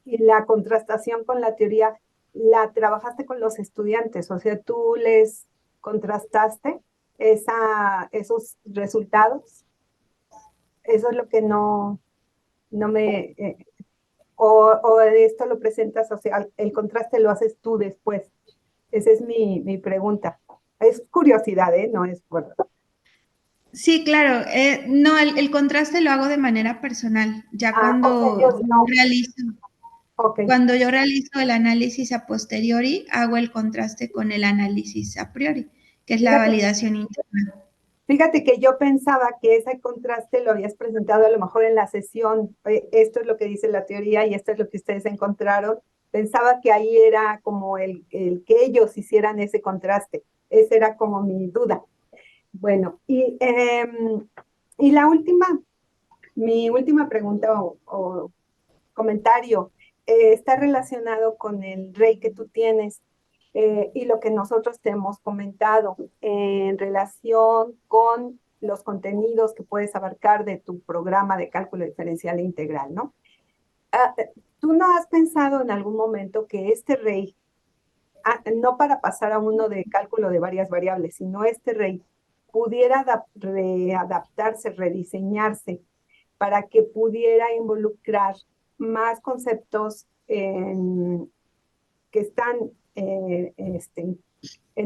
la contrastación con la teoría, la trabajaste con los estudiantes, o sea, tú les contrastaste esos resultados. Eso es lo que no me, o de esto lo presentas, o sea, el contraste lo haces tú después. Esa es mi pregunta. Es curiosidad, ¿eh? No es por... Sí, claro. No, el contraste lo hago de manera personal. Ya Ah, o sea, ellos no. Ok. cuando yo realizo el análisis a posteriori, hago el contraste con el análisis a priori, que es la Fíjate, validación interna. fíjate que yo pensaba que ese contraste lo habías presentado a lo mejor en la sesión. Esto es lo que dice la teoría y esto es lo que ustedes encontraron. Pensaba que ahí era como el que ellos hicieran ese contraste. Esa era como mi duda. Bueno, y mi última pregunta o comentario está relacionado con el rey que tú tienes y lo que nosotros te hemos comentado en relación con los contenidos que puedes abarcar de tu programa de cálculo diferencial e integral, ¿no? Ah, ¿tú no has pensado en algún momento que este rey, no para pasar a uno de cálculo de varias variables, sino este rey pudiera readaptarse, rediseñarse para que pudiera involucrar más conceptos que están en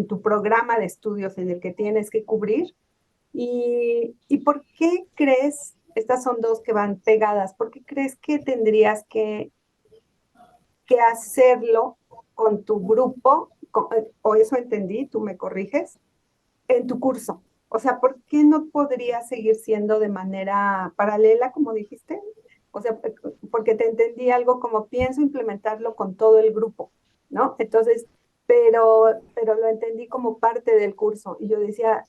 tu programa de estudios en el que tienes que cubrir? ¿Y por qué crees estas son dos que van pegadas. ¿Por qué crees que tendrías que hacerlo con tu grupo? O eso entendí, tú me corriges, en tu curso. O sea, ¿por qué no podría seguir siendo de manera paralela, como dijiste? O sea, porque te entendí algo como pienso implementarlo con todo el grupo, ¿no? Entonces, pero lo entendí como parte del curso. Y yo decía,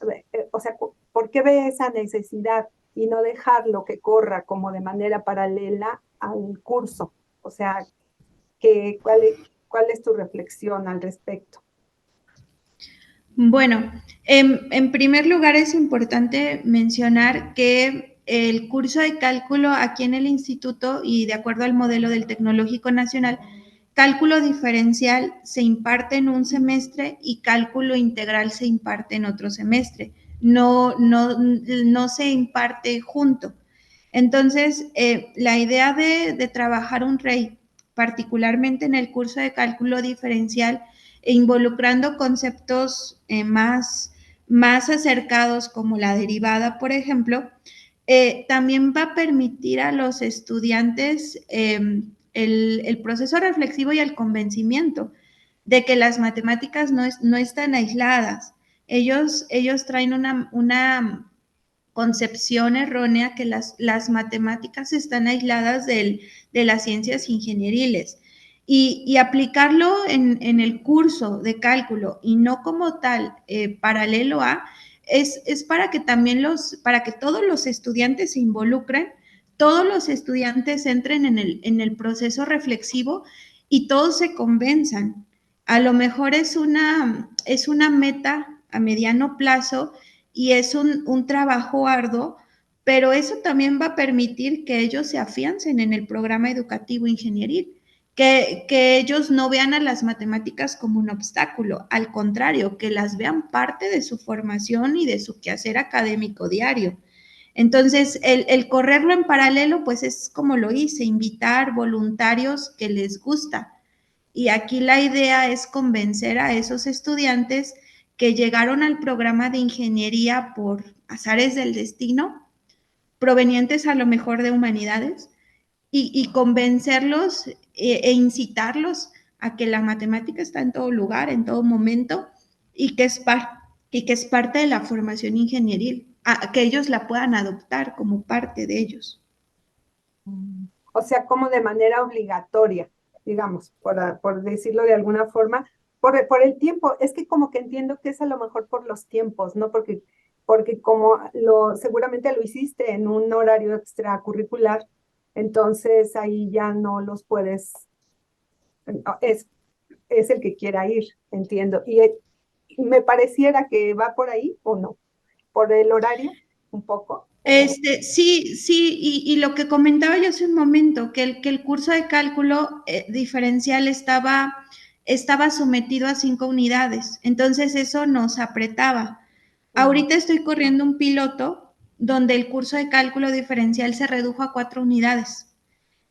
o sea, ¿por qué ve esa necesidad y no dejarlo que corra como de manera paralela al curso? O sea, ¿cuál es tu reflexión al respecto? Bueno, en primer lugar es importante mencionar que el curso de cálculo aquí en el instituto y de acuerdo al modelo del Tecnológico Nacional, cálculo diferencial se imparte en un semestre y cálculo integral se imparte en otro semestre. No se imparte junto. Entonces, la idea de trabajar un REI, particularmente en el curso de cálculo diferencial, e involucrando conceptos más acercados como la derivada, por ejemplo, también va a permitir a los estudiantes el proceso reflexivo y el convencimiento de que las matemáticas no están aisladas. Ellos traen una concepción errónea que las matemáticas están aisladas de las ciencias ingenieriles. Y aplicarlo en el curso de cálculo y no como tal paralelo a, es para que también para que todos los estudiantes se involucren, todos los estudiantes entren en el proceso reflexivo y todos se convenzan. A lo mejor es una meta a mediano plazo y es un trabajo arduo, pero eso también va a permitir que ellos se afiancen en el programa educativo ingenieril, que ellos no vean a las matemáticas como un obstáculo, al contrario, que las vean parte de su formación y de su quehacer académico diario. Entonces, el correrlo en paralelo, pues es como lo hice, invitar voluntarios que les gusta. Y aquí la idea es convencer a esos estudiantes que llegaron al programa de ingeniería por azares del destino, provenientes a lo mejor de humanidades, y convencerlos incitarlos a que la matemática está en todo lugar, en todo momento, y que es parte de la formación ingenieril, a que ellos la puedan adoptar como parte de ellos. O sea, como de manera obligatoria, digamos, por decirlo de alguna forma, por el tiempo. Es que como que entiendo que es a lo mejor por los tiempos, ¿no? Porque como seguramente lo hiciste en un horario extracurricular, entonces ahí ya no los puedes, no, es el que quiera ir, entiendo. Y me pareciera que va por ahí o no, por el horario, un poco. Sí, y lo que comentaba yo hace un momento, que el curso de cálculo diferencial estaba sometido a 5 unidades, entonces eso nos apretaba. Ahorita estoy corriendo un piloto donde el curso de cálculo diferencial se redujo a 4 unidades.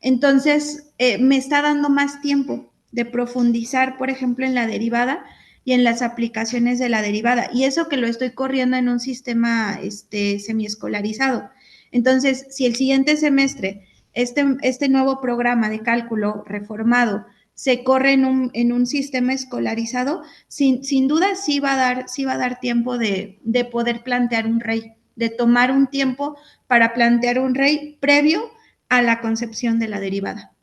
Entonces, me está dando más tiempo de profundizar, por ejemplo, en la derivada y en las aplicaciones de la derivada. Y eso que lo estoy corriendo en un sistema semiescolarizado. Entonces, si el siguiente semestre este nuevo programa de cálculo reformado se corre en un sistema escolarizado, sin duda sí va a dar tiempo de poder plantear un REI, de tomar un tiempo para plantear un REI previo a la concepción de la derivada.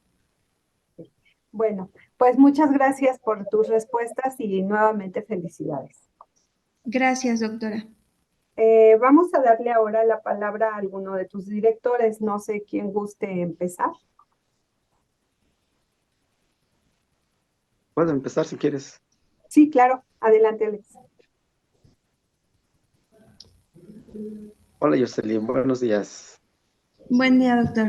Bueno, pues muchas gracias por tus respuestas y nuevamente felicidades. Gracias, doctora. Vamos a darle ahora la palabra a alguno de tus directores. No sé quién guste empezar. Puedo empezar si quieres. Sí, claro. Adelante, Alex. Hola, Jocelyn, buenos días. Buen día, doctor.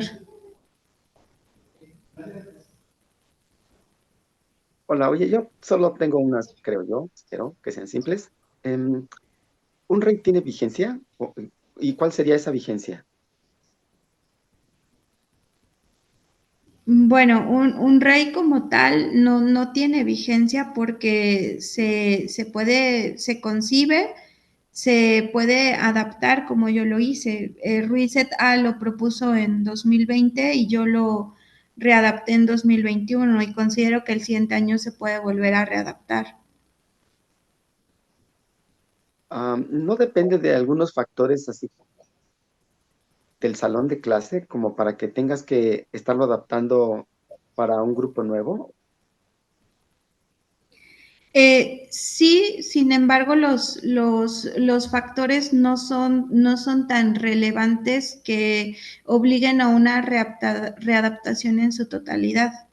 Hola, oye, yo solo tengo unas, creo yo, espero que sean simples. ¿Un REI tiene vigencia? ¿Y cuál sería esa vigencia? Bueno, un REI como tal no tiene vigencia porque se concibe se puede adaptar como yo lo hice. Ruiz et al. Lo propuso en 2020 y yo lo readapté en 2021 y considero que el siguiente año se puede volver a readaptar. ¿No depende de algunos factores así del salón de clase como para que tengas que estarlo adaptando para un grupo nuevo? Sí, sin embargo, los factores no son tan relevantes que obliguen a una readaptación en su totalidad.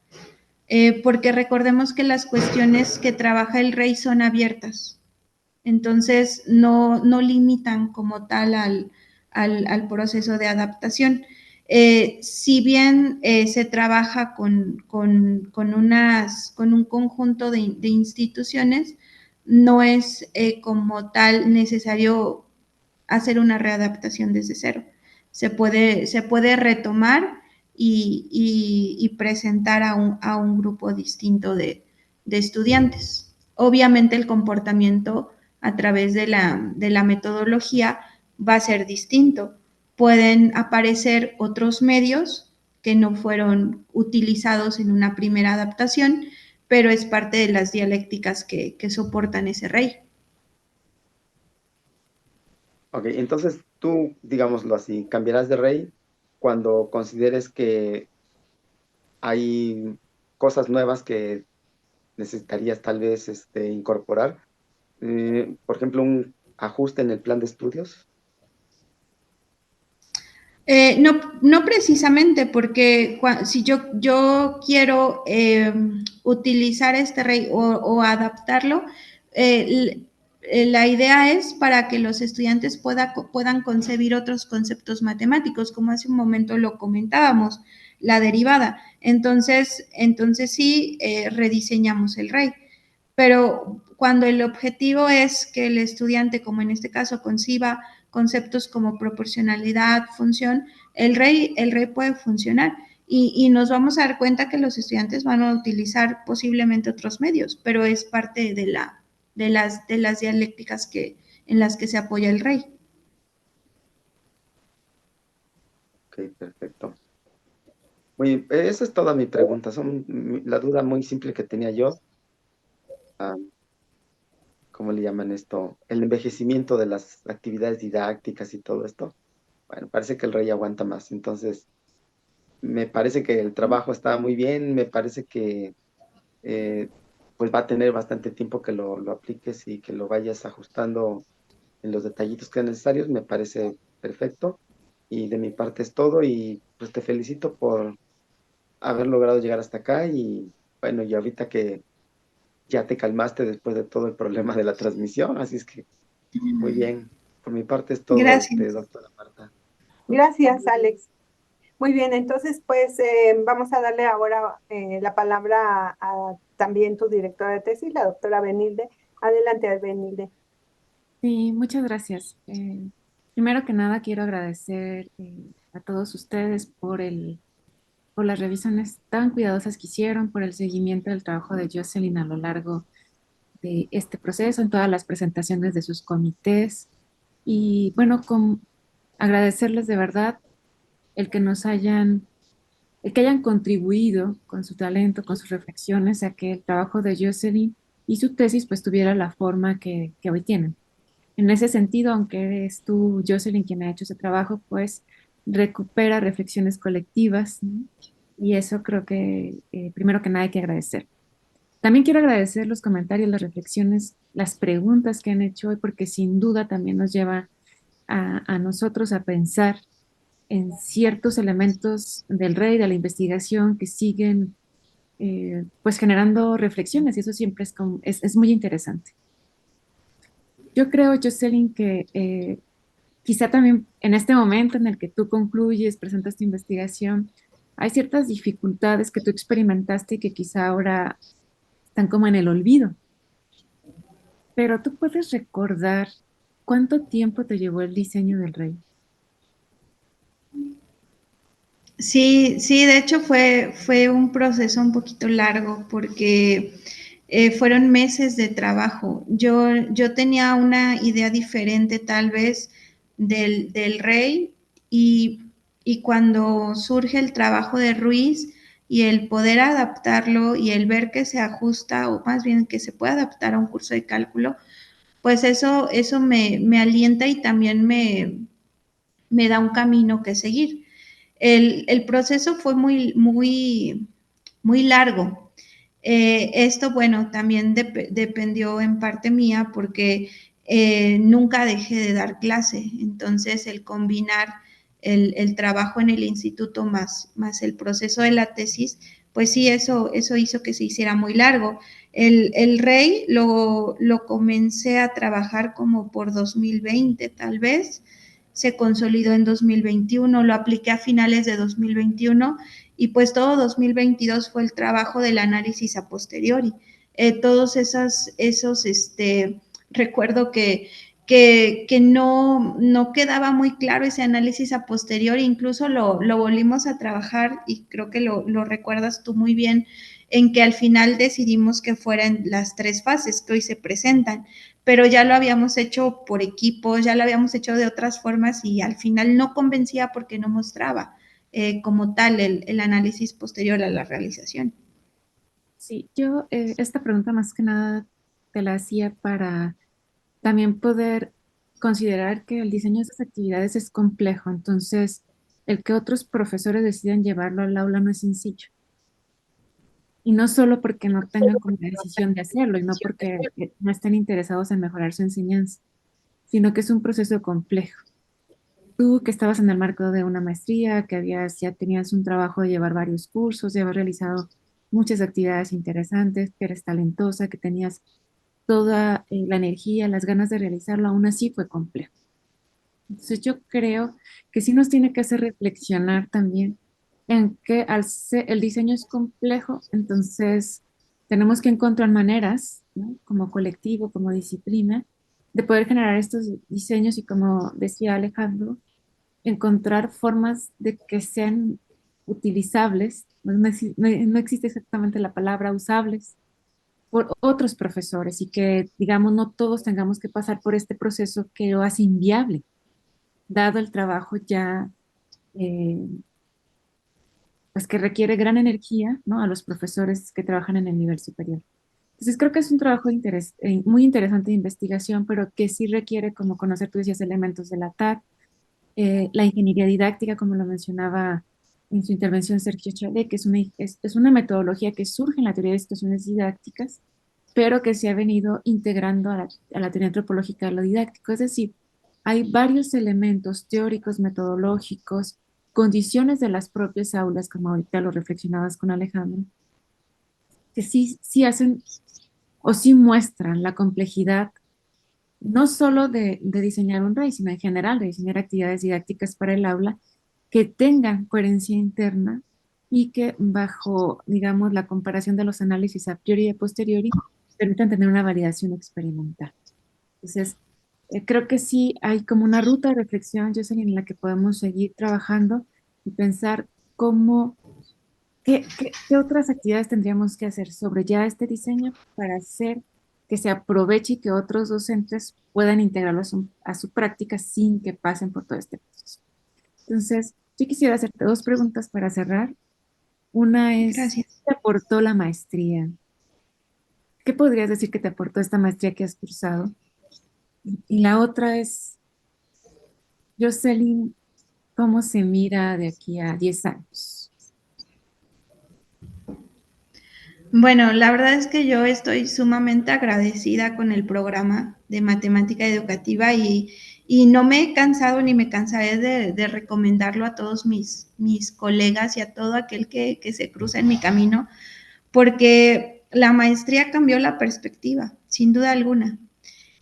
Porque recordemos que las cuestiones que trabaja el rey son abiertas, entonces no limitan como tal al proceso de adaptación. Si bien se trabaja con un conjunto de instituciones, no es como tal necesario hacer una readaptación desde cero. Se puede retomar y presentar a un grupo distinto de estudiantes. Obviamente el comportamiento a través de la metodología va a ser distinto. Pueden aparecer otros medios que no fueron utilizados en una primera adaptación, pero es parte de las dialécticas que soportan ese rey. Ok, entonces tú, digámoslo así, cambiarás de rey cuando consideres que hay cosas nuevas que necesitarías tal vez incorporar. Por ejemplo, un ajuste en el plan de estudios. No precisamente, porque si yo quiero utilizar este rey o adaptarlo, la idea es para que los estudiantes puedan concebir otros conceptos matemáticos, como hace un momento lo comentábamos, la derivada. Entonces sí, rediseñamos el rey. Pero cuando el objetivo es que el estudiante, como en este caso, conciba conceptos como proporcionalidad, función, el rey puede funcionar y nos vamos a dar cuenta que los estudiantes van a utilizar posiblemente otros medios, pero es parte de las dialécticas en las que se apoya el rey. Ok, perfecto. Muy bien, esa es toda mi pregunta. La duda muy simple que tenía yo. ah, ¿Cómo le llaman esto? El envejecimiento de las actividades didácticas y todo esto. Bueno, parece que el rey aguanta más. Entonces, me parece que el trabajo está muy bien. Me parece que eh, pues va a tener bastante tiempo que lo apliques y que lo vayas ajustando en los detallitos que sean necesarios. Me parece perfecto. Y de mi parte es todo. Y pues te felicito por haber logrado llegar hasta acá. Y bueno, y ahorita que ya te calmaste después de todo el problema de la transmisión. Así es que muy bien. Por mi parte es todo, Gracias. doctora Marta. Gracias, Alex. Muy bien, entonces pues vamos a darle ahora la palabra a también tu directora de tesis, la doctora Benilde. Adelante, Benilde. Sí, muchas gracias. Primero que nada, quiero agradecer a todos ustedes por las revisiones tan cuidadosas que hicieron, por el seguimiento del trabajo de Jocelyn a lo largo de este proceso, en todas las presentaciones de sus comités. Y bueno, agradecerles de verdad el que el que hayan contribuido con su talento, con sus reflexiones, a que el trabajo de Jocelyn y su tesis pues tuviera la forma que hoy tienen. En ese sentido, aunque eres tú, Jocelyn, quien ha hecho ese trabajo, pues recupera reflexiones colectivas, ¿no? Y eso creo que primero que nada hay que agradecer. También quiero agradecer los comentarios, las reflexiones, las preguntas que han hecho hoy, porque sin duda también nos lleva a nosotros a pensar en ciertos elementos del rey, de la investigación que siguen pues generando reflexiones y eso siempre es muy interesante. Yo creo, Jocelyn, que quizá también en este momento en el que tú concluyes, presentas tu investigación, hay ciertas dificultades que tú experimentaste y que quizá ahora están como en el olvido, pero tú puedes recordar cuánto tiempo te llevó el diseño del rey. Sí, sí, de hecho fue un proceso un poquito largo porque fueron meses de trabajo. Yo tenía una idea diferente tal vez del rey y cuando surge el trabajo de Ruiz y el poder adaptarlo y el ver que se ajusta, o más bien que se puede adaptar a un curso de cálculo, pues eso me alienta y también me da un camino que seguir. El proceso fue muy largo. Esto, bueno, también dependió en parte mía porque nunca dejé de dar clase. Entonces, el combinar el trabajo en el instituto más el proceso de la tesis, pues sí, eso hizo que se hiciera muy largo. El rey lo comencé a trabajar como por 2020, tal vez. Se consolidó en 2021, lo apliqué a finales de 2021 y pues todo 2022 fue el trabajo del análisis a posteriori. Todos esos recuerdo que no quedaba muy claro ese análisis a posteriori, incluso lo volvimos a trabajar y creo que lo recuerdas tú muy bien, en que al final decidimos que fueran las 3 fases que hoy se presentan, pero ya lo habíamos hecho por equipos, ya lo habíamos hecho de otras formas y al final no convencía porque no mostraba como tal el análisis posterior a la realización. Sí, yo esta pregunta más que nada te la hacía para también poder considerar que el diseño de esas actividades es complejo, entonces el que otros profesores decidan llevarlo al aula no es sencillo. Y no solo porque no tengan como la decisión de hacerlo y no porque no estén interesados en mejorar su enseñanza, sino que es un proceso complejo. Tú que estabas en el marco de una maestría, que ya tenías un trabajo de llevar varios cursos, de haber realizado muchas actividades interesantes, que eres talentosa, que tenías toda la energía, las ganas de realizarlo, aún así fue complejo. Entonces yo creo que sí nos tiene que hacer reflexionar también en que al ser, el diseño es complejo, entonces tenemos que encontrar maneras, ¿no? Como colectivo, como disciplina, de poder generar estos diseños y como decía Alejandro, encontrar formas de que sean utilizables, no existe exactamente la palabra usables, por otros profesores y que, digamos, no todos tengamos que pasar por este proceso que lo hace inviable, dado el trabajo ya, eh, pues que requiere gran energía, ¿no? A los profesores que trabajan en el nivel superior. Entonces creo que es un trabajo muy interesante de investigación, pero que sí requiere, como conocer, tú decías, elementos de la TAC, la ingeniería didáctica, como lo mencionaba en su intervención Sergio Chale, que es una metodología que surge en la teoría de situaciones didácticas, pero que se ha venido integrando a la teoría antropológica de lo didáctico. Es decir, hay varios elementos teóricos, metodológicos, condiciones de las propias aulas, como ahorita lo reflexionabas con Alejandro, que sí hacen o sí muestran la complejidad no solo de diseñar un RAI, sino en general de diseñar actividades didácticas para el aula que tengan coherencia interna y que bajo, digamos, la comparación de los análisis a priori y a posteriori permitan tener una validación experimental. Entonces, creo que sí hay como una ruta de reflexión, Jocelyn, en la que podemos seguir trabajando y pensar cómo, qué otras actividades tendríamos que hacer sobre ya este diseño para hacer que se aproveche y que otros docentes puedan integrarlo a su práctica sin que pasen por todo este proceso. Entonces, yo quisiera hacerte 2 preguntas para cerrar. Una es, ¿qué Gracias. te aportó la maestría? ¿Qué podrías decir que te aportó esta maestría que has cursado? Y la otra es, Jocelyn, ¿cómo se mira de aquí a 10 años? Bueno, la verdad es que yo estoy sumamente agradecida con el programa de matemática educativa y no me he cansado ni me cansaré de recomendarlo a todos mis colegas y a todo aquel que se cruza en mi camino, porque la maestría cambió la perspectiva, sin duda alguna.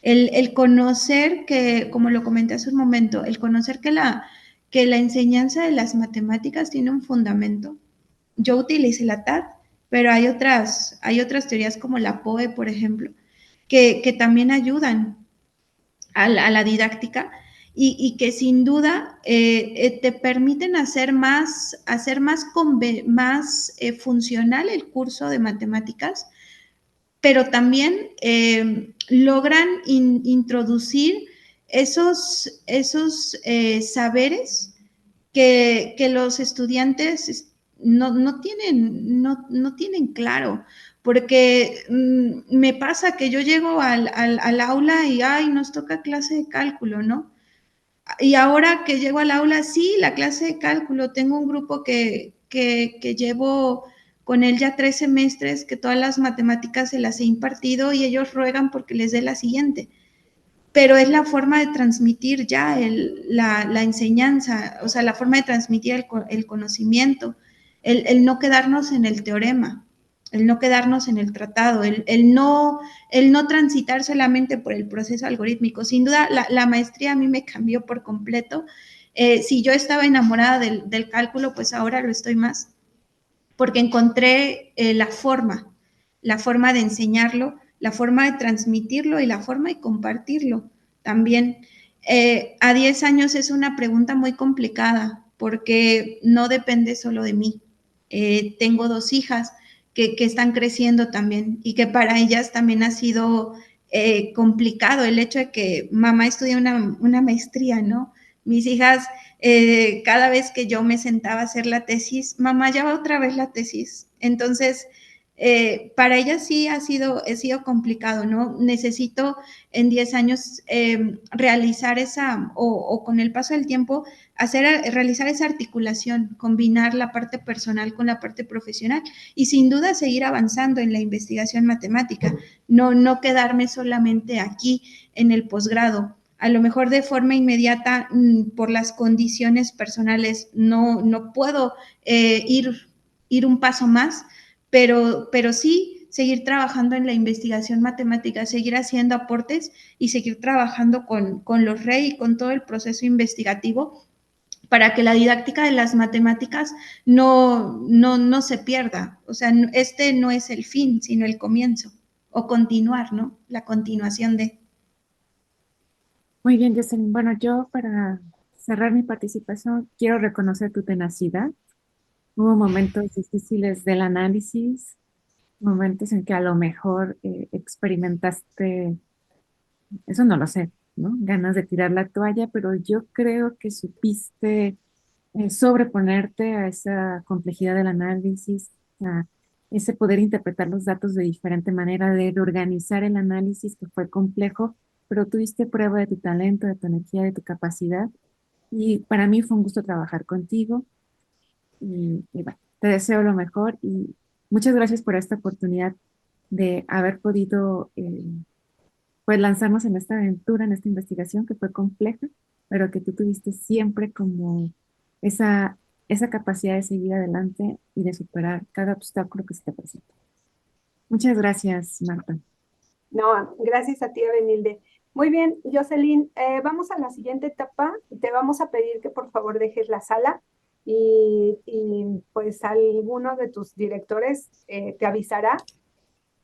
El conocer que, como lo comenté hace un momento, el conocer que la enseñanza de las matemáticas tiene un fundamento. Yo utilicé la TAD, pero hay otras teorías como la POE, por ejemplo, que también ayudan a la didáctica y que sin duda te permiten hacer más funcional el curso de matemáticas pero también logran introducir esos saberes que los estudiantes no tienen claro, porque me pasa que yo llego al aula y, ay, nos toca clase de cálculo, ¿no? Y ahora que llego al aula, sí, la clase de cálculo, tengo un grupo que llevo con él ya 3 semestres, que todas las matemáticas se las he impartido y ellos ruegan porque les dé la siguiente. Pero es la forma de transmitir ya la enseñanza, o sea, la forma de transmitir el conocimiento, el no quedarnos en el teorema, el no quedarnos en el tratado, el no transitar solamente por el proceso algorítmico. Sin duda, la maestría a mí me cambió por completo. Si yo estaba enamorada del cálculo, pues ahora lo estoy más, porque encontré la forma de enseñarlo, la forma de transmitirlo y la forma de compartirlo también. A 10 años es una pregunta muy complicada porque no depende solo de mí. Tengo 2 hijas que están creciendo también y que para ellas también ha sido complicado el hecho de que mamá estudie una maestría, ¿no? Mis hijas, cada vez que yo me sentaba a hacer la tesis, mamá, ya va otra vez la tesis. Entonces, para ella sí ha sido complicado, ¿no? Necesito en 10 años realizar esa, o con el paso del tiempo, realizar esa articulación, combinar la parte personal con la parte profesional y sin duda seguir avanzando en la investigación matemática, no quedarme solamente aquí en el posgrado. A lo mejor de forma inmediata, por las condiciones personales, no puedo ir un paso más, pero sí seguir trabajando en la investigación matemática, seguir haciendo aportes y seguir trabajando con los REI y con todo el proceso investigativo para que la didáctica de las matemáticas no se pierda. O sea, este no es el fin, sino el comienzo, o continuar, ¿no? La continuación de... Muy bien, Jocelyn. Bueno, yo para cerrar mi participación quiero reconocer tu tenacidad. Hubo momentos difíciles del análisis, momentos en que a lo mejor experimentaste, eso no lo sé, ¿no? Ganas de tirar la toalla, pero yo creo que supiste sobreponerte a esa complejidad del análisis, a ese poder interpretar los datos de diferente manera, de reorganizar el análisis que fue complejo, pero tuviste prueba de tu talento, de tu energía, de tu capacidad. Y para mí fue un gusto trabajar contigo. Y bueno, te deseo lo mejor y muchas gracias por esta oportunidad de haber podido pues lanzarnos en esta aventura, en esta investigación que fue compleja, pero que tú tuviste siempre como esa capacidad de seguir adelante y de superar cada obstáculo que se te presenta. Muchas gracias, Marta. No, gracias a ti, Benilde. Muy bien, Jocelyn, vamos a la siguiente etapa. Te vamos a pedir que por favor dejes la sala y pues alguno de tus directores te avisará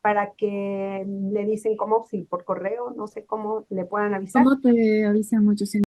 para que le dicen cómo, si por correo, no sé cómo le puedan avisar. ¿Cómo te avisamos, Jocelyn?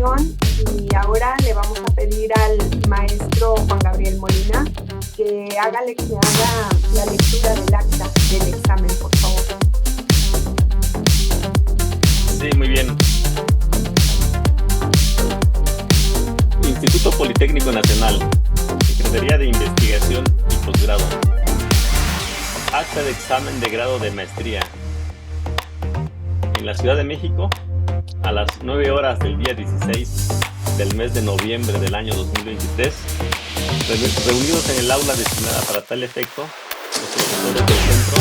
presentación y ahora le vamos a pedir al maestro Juan Gabriel Molina que haga la lectura del acta del examen, por favor. Sí, muy bien. Instituto Politécnico Nacional, Secretaría de Investigación y Posgrado. Acta de examen de grado de maestría. En la Ciudad de México, a las 9 horas del día 16 del mes de noviembre del año 2023, reunidos en el aula destinada para tal efecto, los profesores del centro,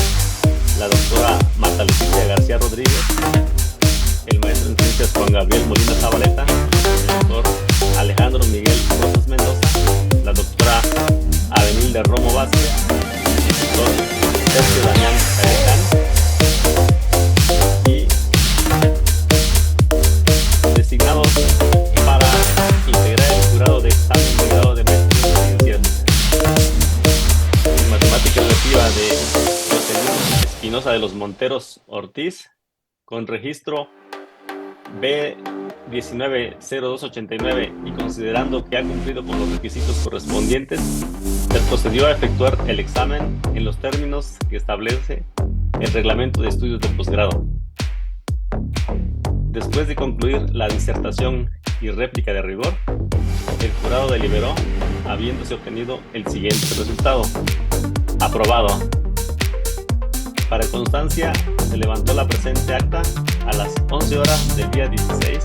la doctora Marta Leticia García Rodríguez, el maestro en ciencias Juan Gabriel Molina Zabaleta, el doctor Alejandro Miguel Rosas Mendoza, la doctora Avenilde Romo Vázquez, el doctor Sergio Damián Carecán, y designados para integrar el jurado de examen de grado de maestría en ciencias en matemática relativa de Jocelyn Espinosa de los Monteros Ortiz, con registro B190289 y considerando que ha cumplido con los requisitos correspondientes, se procedió a efectuar el examen en los términos que establece el Reglamento de Estudios de Posgrado. Después de concluir la disertación y réplica de rigor, el jurado deliberó, habiéndose obtenido el siguiente resultado: aprobado. Para constancia, se levantó la presente acta a las 11 horas del día 16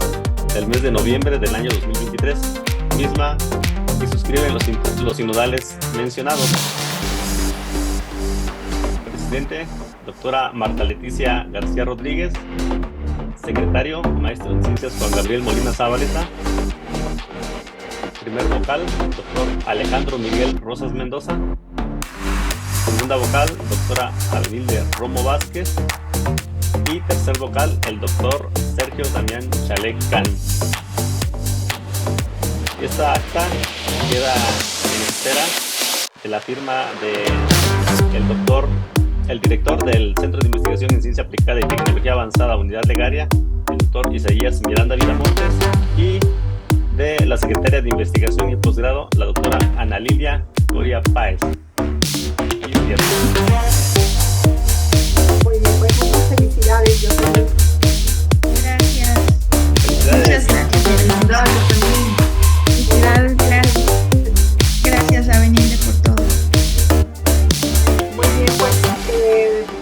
del mes de noviembre del año 2023, misma que suscriben los sinodales mencionados. Presidente, doctora Marta Leticia García Rodríguez. Secretario, maestro en ciencias Juan Gabriel Molina Zabaleta. Primer vocal, doctor Alejandro Miguel Rosas Mendoza. Segunda vocal, doctora Avenilde Romo Vázquez. Y tercer vocal, el doctor Sergio Damián Chalec Can. Esta acta queda en espera de la firma el director del Centro de Investigación en Ciencia Aplicada y Tecnología Avanzada Unidad Legaria, el doctor Isaías Miranda Villamontes, y de la Secretaria de Investigación y Posgrado, la doctora Ana Lilia Coria Páez. Muy bien, pues muchas felicidades, Jocelyn. Gracias. Felicidades. Muchas gracias. Gracias, Avenida, por todo. Muy bien,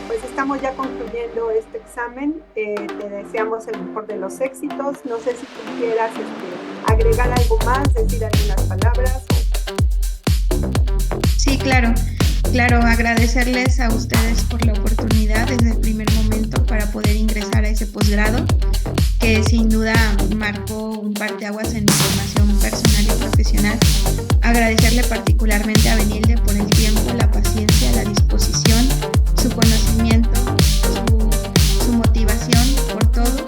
pues estamos ya concluyendo este examen. Te deseamos el mejor de los éxitos. No sé si tú quieras agregar algo más, decir algunas palabras. Sí, claro, agradecerles a ustedes por la oportunidad desde el primer momento para poder ingresar a ese posgrado, que sin duda marcó un parteaguas en mi formación personal y profesional. Agradecerle particularmente a Benilde por el tiempo, la paciencia, la disposición, su conocimiento, su motivación por todo,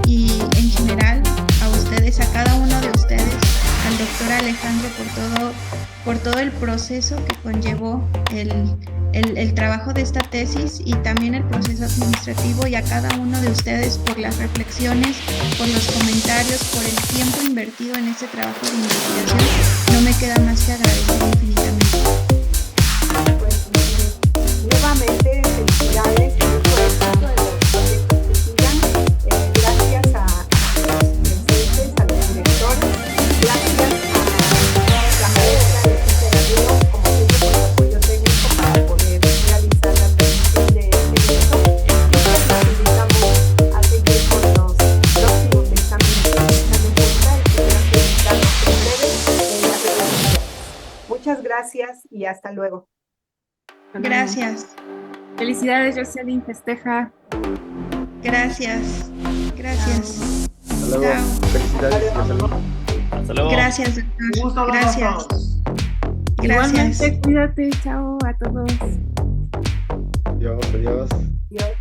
y en general a ustedes, a cada uno de ustedes, al doctor Alejandro por todo el proceso que conllevó el trabajo de esta tesis y también el proceso administrativo, y a cada uno de ustedes por las reflexiones, por los comentarios, por el tiempo invertido en este trabajo de investigación. No me queda más que agradecer infinitamente. Pues nuevamente felicidades por el éxito de los proyectos que sigan. Gracias a los presentes, a los directores, gracias a la maestra de literatura, como siempre, por el apoyo técnico para poder realizar la transmisión de este evento. Y pues los invitamos a seguir con los próximos exámenes que están en puerta y que serán presentados en breve en las redes sociales. Muchas gracias y hasta luego. Gracias. Felicidades, Jocelyn, festeja. Gracias. Hasta luego. Chao. Felicidades, Jocelyn. Hasta luego. Gracias, Un doctor. gusto hablar con Gracias. todos. Gracias. Igualmente, cuídate, chao a todos. Adiós, adiós. Adiós.